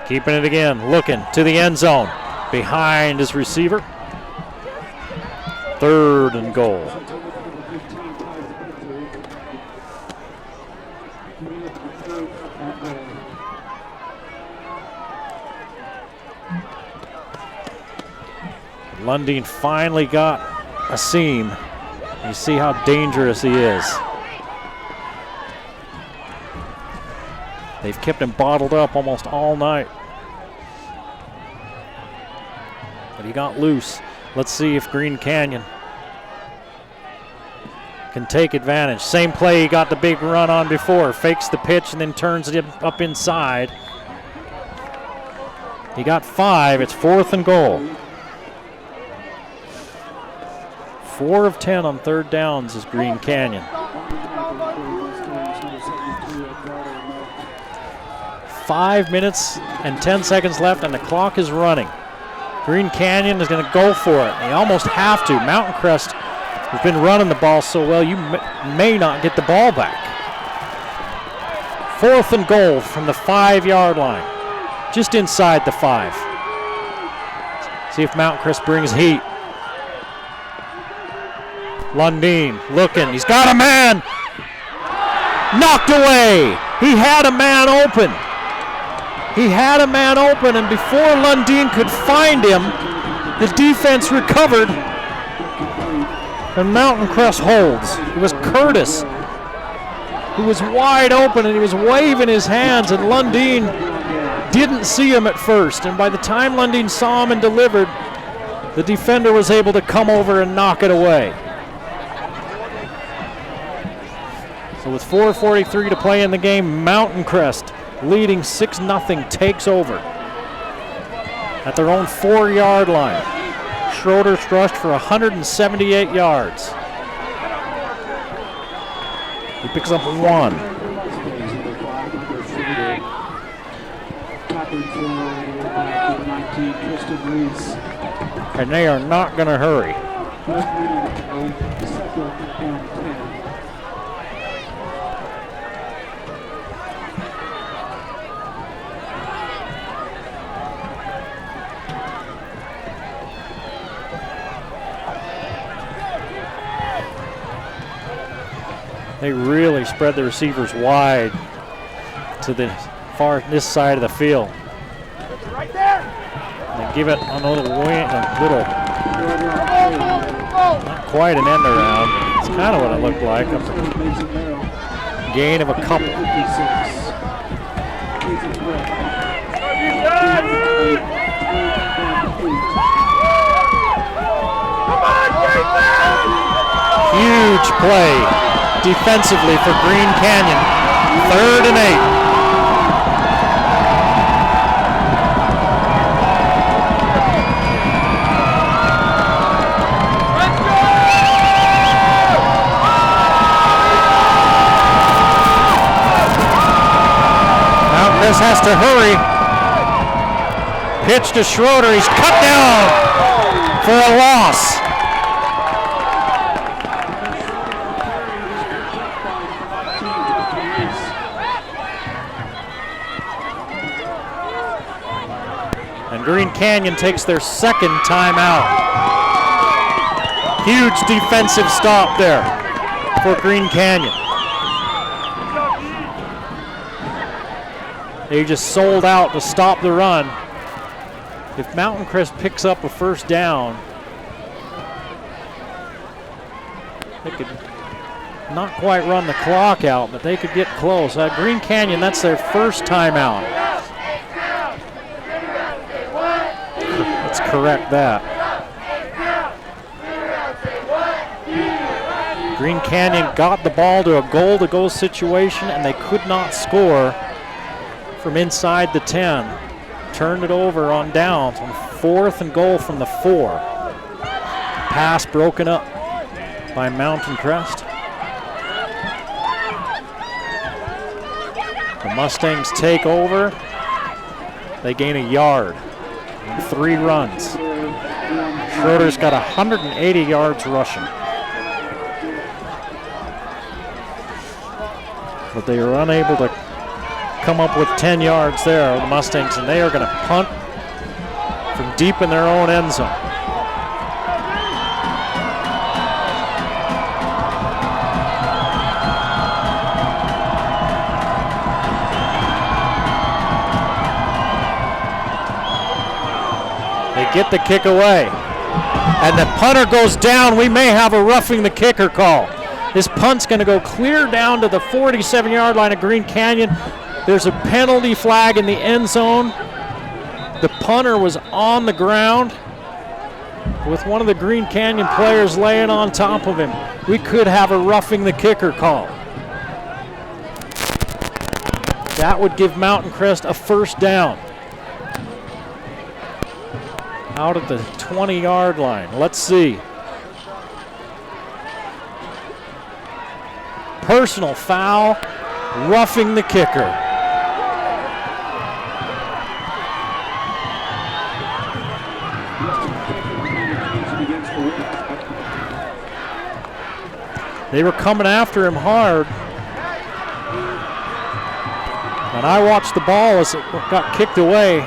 Keeping it again, looking to the end zone. Behind his receiver. 3rd and goal. Lundin finally got a seam. You see how dangerous he is. They've kept him bottled up almost all night. But he got loose. Let's see if Green Canyon can take advantage. Same play he got the big run on before. Fakes the pitch and then turns it up inside. He got 5. It's 4th and goal. 4 of 10 on 3rd downs is Green Canyon. 5 minutes and 10 seconds left and the clock is running. Green Canyon is going to go for it. They almost have to. Mountain Crest has been running the ball so well you may not get the ball back. 4th and goal from the 5-yard line. Just inside the 5. See if Mountain Crest brings heat. Lundeen looking. He's got a man. Knocked away. He had a man open. He had a man open, and before Lundeen could find him, the defense recovered, and Mountain Crest holds. It was Curtis who was wide open, and he was waving his hands, and Lundeen didn't see him at first, and by the time Lundeen saw him and delivered, the defender was able to come over and knock it away. So with 4:43 to play in the game, Mountain Crest leading 6-0 takes over at their own 4-yard line. Schroeder's rushed for 178 yards. He picks up 1. And they are not going to hurry. They really spread the receivers wide to the this side of the field. Right there. They give it a little wing, not quite an end around. It's kind of what it looked like. A gain of a couple. Huge play defensively for Green Canyon. 3rd and 8. Now Chris has to hurry. Pitch to Schroeder. He's cut down for a loss. Green Canyon takes their 2nd timeout. Huge defensive stop there for Green Canyon. They just sold out to stop the run. If Mountain Crest picks up a 1st down, they could not quite run the clock out, but they could get close. Green Canyon, that's their 1st timeout. Let's correct that. Green Canyon got the ball to a goal-to-go situation, and they could not score from inside the 10. Turned it over on downs on 4th and goal from the 4. Pass broken up by Mountain Crest. The Mustangs take over. They gain a yard. 3 runs. Schroeder's got 180 yards rushing. But they are unable to come up with 10 yards there, the Mustangs, and they are going to punt from deep in their own end zone. Get the kick away, and the punter goes down. We may have a roughing the kicker call. This punt's going to go clear down to the 47-yard line of Green Canyon. There's a penalty flag in the end zone. The punter was on the ground with one of the Green Canyon players laying on top of him. We could have a roughing the kicker call. That would give Mountain Crest a 1st down. Out at the 20-yard line. Let's see. Personal foul, roughing the kicker. They were coming after him hard. And I watched the ball as it got kicked away.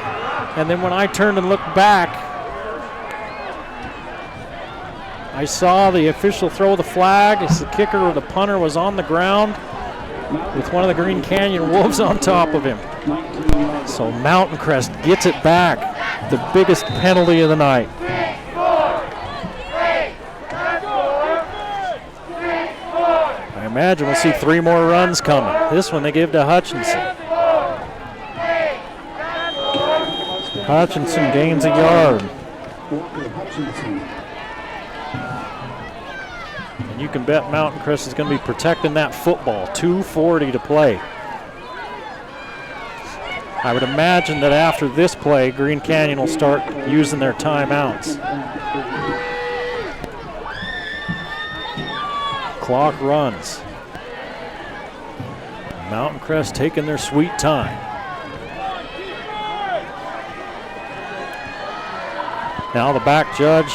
And then when I turned and looked back, I saw the official throw the flag as the kicker or the punter was on the ground with one of the Green Canyon Wolves on top of him. So Mountain Crest gets it back, the biggest penalty of the night. I imagine we'll see 3 more runs coming. This one they give to Hutchinson. Hutchinson gains a yard. And you can bet Mountain Crest is going to be protecting that football. 2:40 to play. I would imagine that after this play, Green Canyon will start using their timeouts. Clock runs. Mountain Crest taking their sweet time. Now the back judge,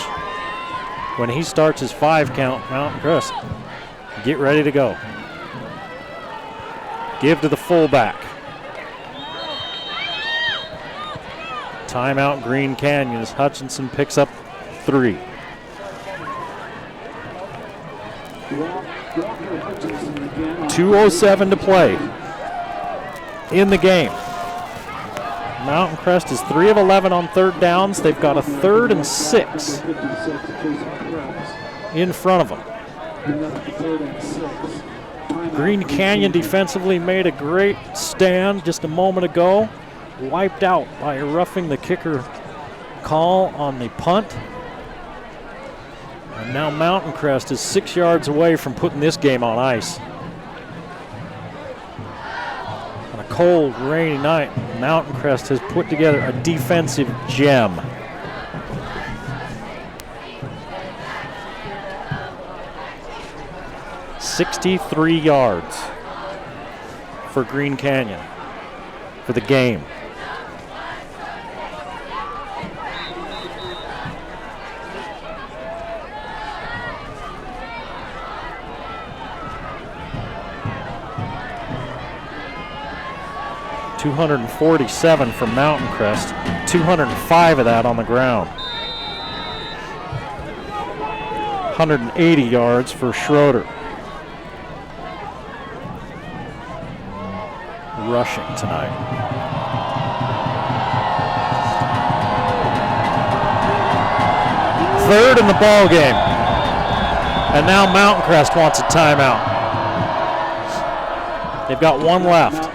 when he starts his 5 count, Mountain Crest, get ready to go. Give to the fullback. Timeout Green Canyon as Hutchinson picks up 3. .207 to play in the game. Mountain Crest is 3 of 11 on 3rd downs. They've got a 3rd and 6 in front of them. Green Canyon defensively made a great stand just a moment ago. Wiped out by a roughing the kicker call on the punt. And now Mountain Crest is 6 yards away from putting this game on ice. On a cold, rainy night, Mountain Crest has put together a defensive gem. .63 yards for Green Canyon for the game. .247 from Mountain Crest, 205 of that on the ground. 180 yards for Schroeder. Rushing tonight. Third in the ball game. And now Mountain Crest wants a timeout. They've got 1 left.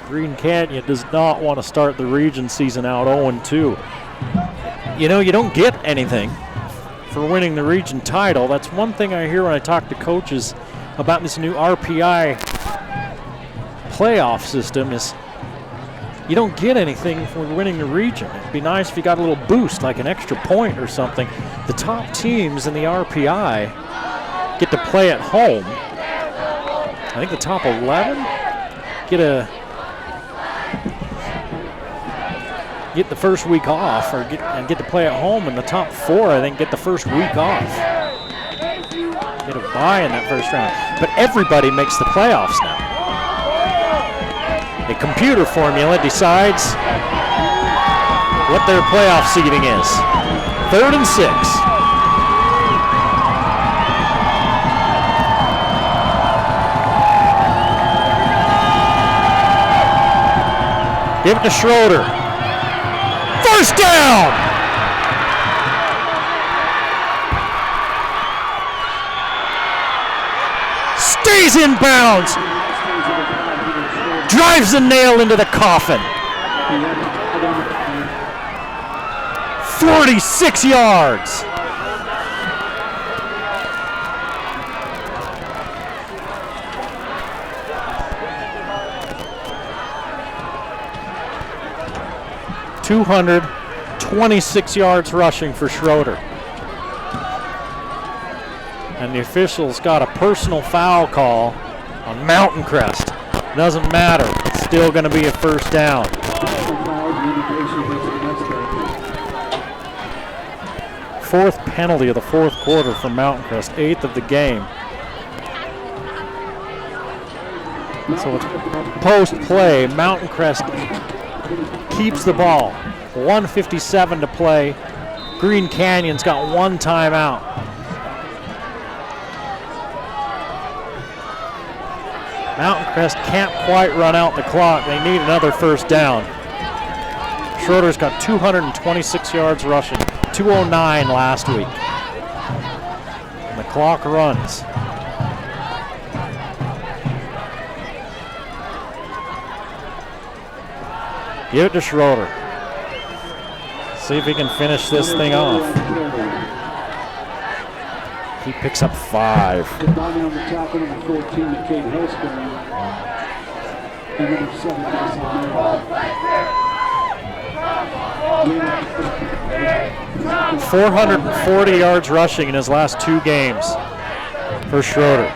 Green Canyon does not want to start the region season out 0-2. You know, you don't get anything for winning the region title. That's one thing I hear when I talk to coaches about this new RPI playoff system is you don't get anything for winning the region. It'd be nice if you got a little boost, like an extra point or something. The top teams in the RPI get to play at home. I think the top 11 get the first week off and get to play at home, and the top 4 I think get the first week off. Get a bye in that first round. But everybody makes the playoffs now. A computer formula decides what their playoff seeding is. 3rd and 6. Give it to Schroeder. First down! Stays in bounds. Drives the nail into the coffin. 46 yards. .226 yards rushing for Schroeder. And the officials got a personal foul call on Mountain Crest. Doesn't matter, it's still going to be a first down. Fourth penalty of the 4th quarter for Mountain Crest, 8th of the game. So it's post-play. Mountain Crest keeps the ball. 1:57 to play. Green Canyon's got one timeout. Mountain Crest can't quite run out the clock. They need another first down. Schroeder's got 226 yards rushing, 209 last week. And the clock runs. Give it to Schroeder. See if he can finish this thing off. He picks up 5. Combining on the tackle, number 14, McCain Hillsbury. And number 7, Mason Miller. 440 yards rushing in his last 2 games for Schroeder.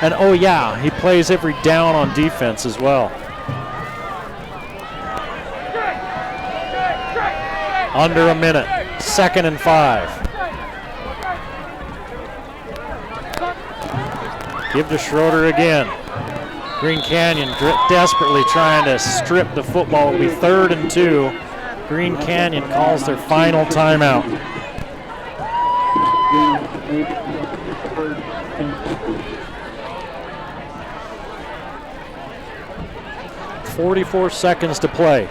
And oh yeah, he plays every down on defense as well. Under a minute, 2nd and 5. Give to Schroeder again. Green Canyon desperately trying to strip the football. It'll be 3rd and 2. Green Canyon calls their final timeout. .44 seconds to play.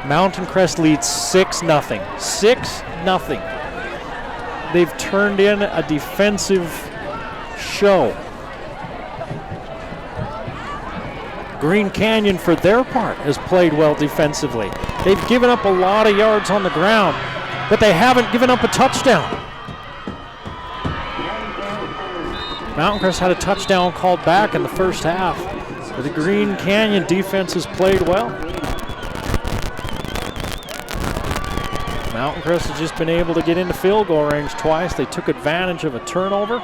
Mountain Crest leads 6-0. 6-0. They've turned in a defensive show. Green Canyon, for their part, has played well defensively. They've given up a lot of yards on the ground, but they haven't given up a touchdown. Mountain Crest had a touchdown called back in the first half, but the Green Canyon defense has played well. Mountain Crest has just been able to get into field goal range twice. They took advantage of a turnover.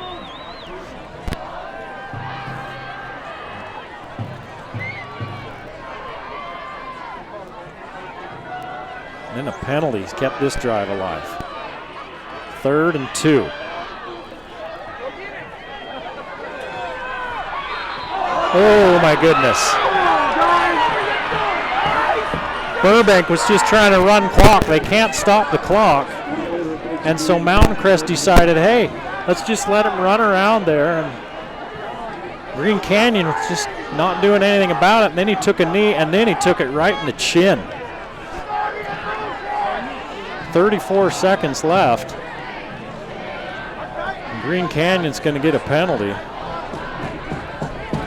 And then a penalty kept this drive alive. 3rd and 2. Oh my goodness. Burbank was just trying to run clock. They can't stop the clock. And so Mountain Crest decided, hey, let's just let him run around there. And Green Canyon was just not doing anything about it. And then he took a knee, and then he took it right in the chin. 34 seconds left. And Green Canyon's going to get a penalty.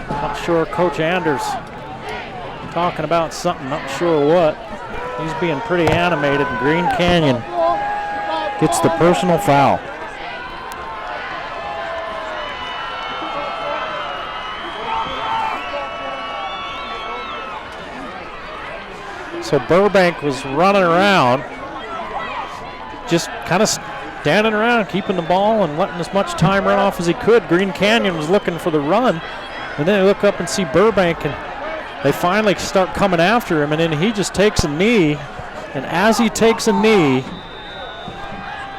Not sure Coach Anders talking about something, not sure what. He's being pretty animated, and Green Canyon gets the personal foul. So Burbank was running around, just kind of standing around, keeping the ball and letting as much time run off as he could. Green Canyon was looking for the run, and then they look up and see Burbank, and they finally start coming after him, and then he just takes a knee, and as he takes a knee,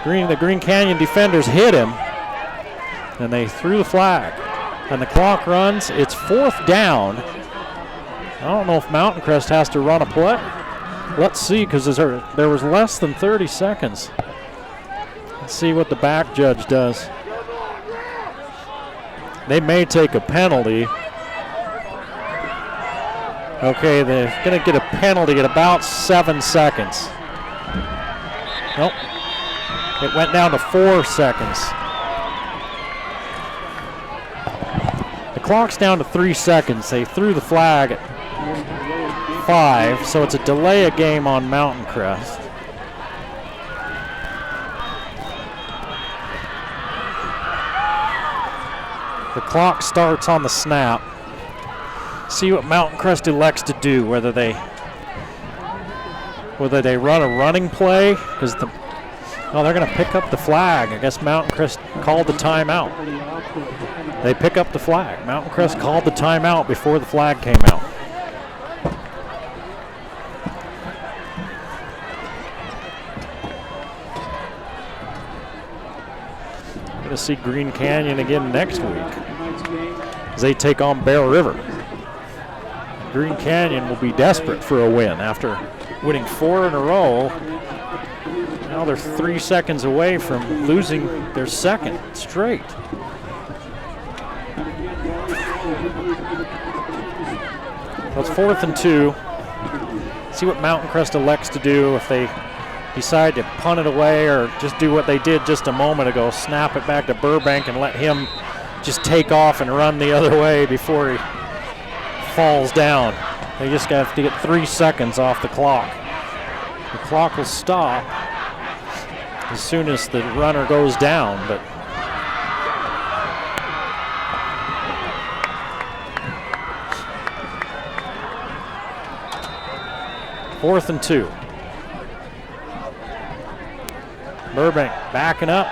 the Green Canyon defenders hit him, and they threw the flag, and the clock runs. It's 4th down. I don't know if Mountain Crest has to run a play. Let's see, because there was less than 30 seconds. Let's see what the back judge does. They may take a penalty. Okay, they're going to get a penalty at about 7 seconds. Nope. It went down to 4 seconds. The clock's down to 3 seconds. They threw the flag at 5, so it's a delay of game on Mountain Crest. The clock starts on the snap. See what Mountain Crest elects to do, whether they run a running play, because they're going to pick up the flag. I guess Mountain Crest called the timeout. They pick up the flag. Mountain Crest called the timeout before the flag came out. to see Green Canyon again next week as they take on Bear River. Green Canyon will be desperate for a win after winning 4 in a row. Now they're 3 seconds away from losing their second straight. So it's 4th and 2. See what Mountain Crest elects to do if they decide to punt it away or just do what they did just a moment ago, snap it back to Burbank and let him just take off and run the other way before he falls down. They just have to get 3 seconds off the clock. The clock will stop as soon as the runner goes down, but fourth and 2. Burbank backing up.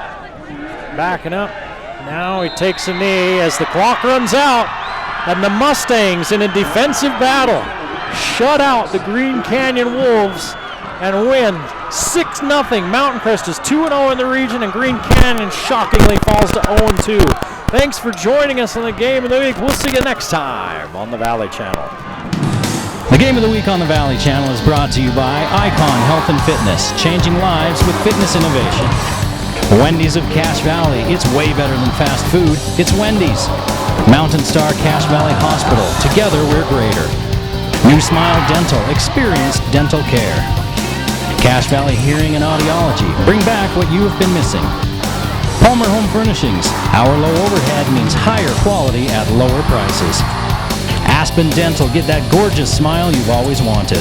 Now he takes a knee as the clock runs out, and the Mustangs in a defensive battle shut out the Green Canyon Wolves and win 6-0. Mountain Crest is 2-0 in the region, and Green Canyon shockingly falls to 0-2. Thanks for joining us on the Game of the Week. We'll see you next time on the Valley Channel. The Game of the Week on the Valley Channel is brought to you by Icon Health and Fitness, changing lives with fitness innovation. Wendy's of Cache Valley, it's way better than fast food, it's Wendy's. MOUNTAINSTAR Cache Valley Hospital, together we're greater. New Smile Dental, experienced dental care. Cache Valley Hearing and Audiology, bring back what you have been missing. Palmer Home Furnishings, our low overhead means higher quality at lower prices. Aspen Dental, get that gorgeous smile you've always wanted.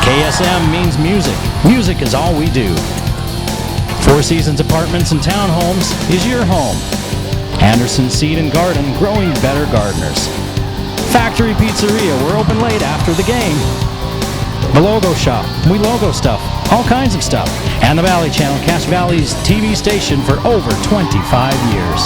KSM means music. Music is all we do. Four Seasons Apartments and Townhomes is your home. Anderson Seed and Garden, growing better gardeners. Factory Pizzeria, we're open late after the game. The Logo Shop, we logo stuff, all kinds of stuff. And the Valley Channel, Cache Valley's TV station for over 25 years.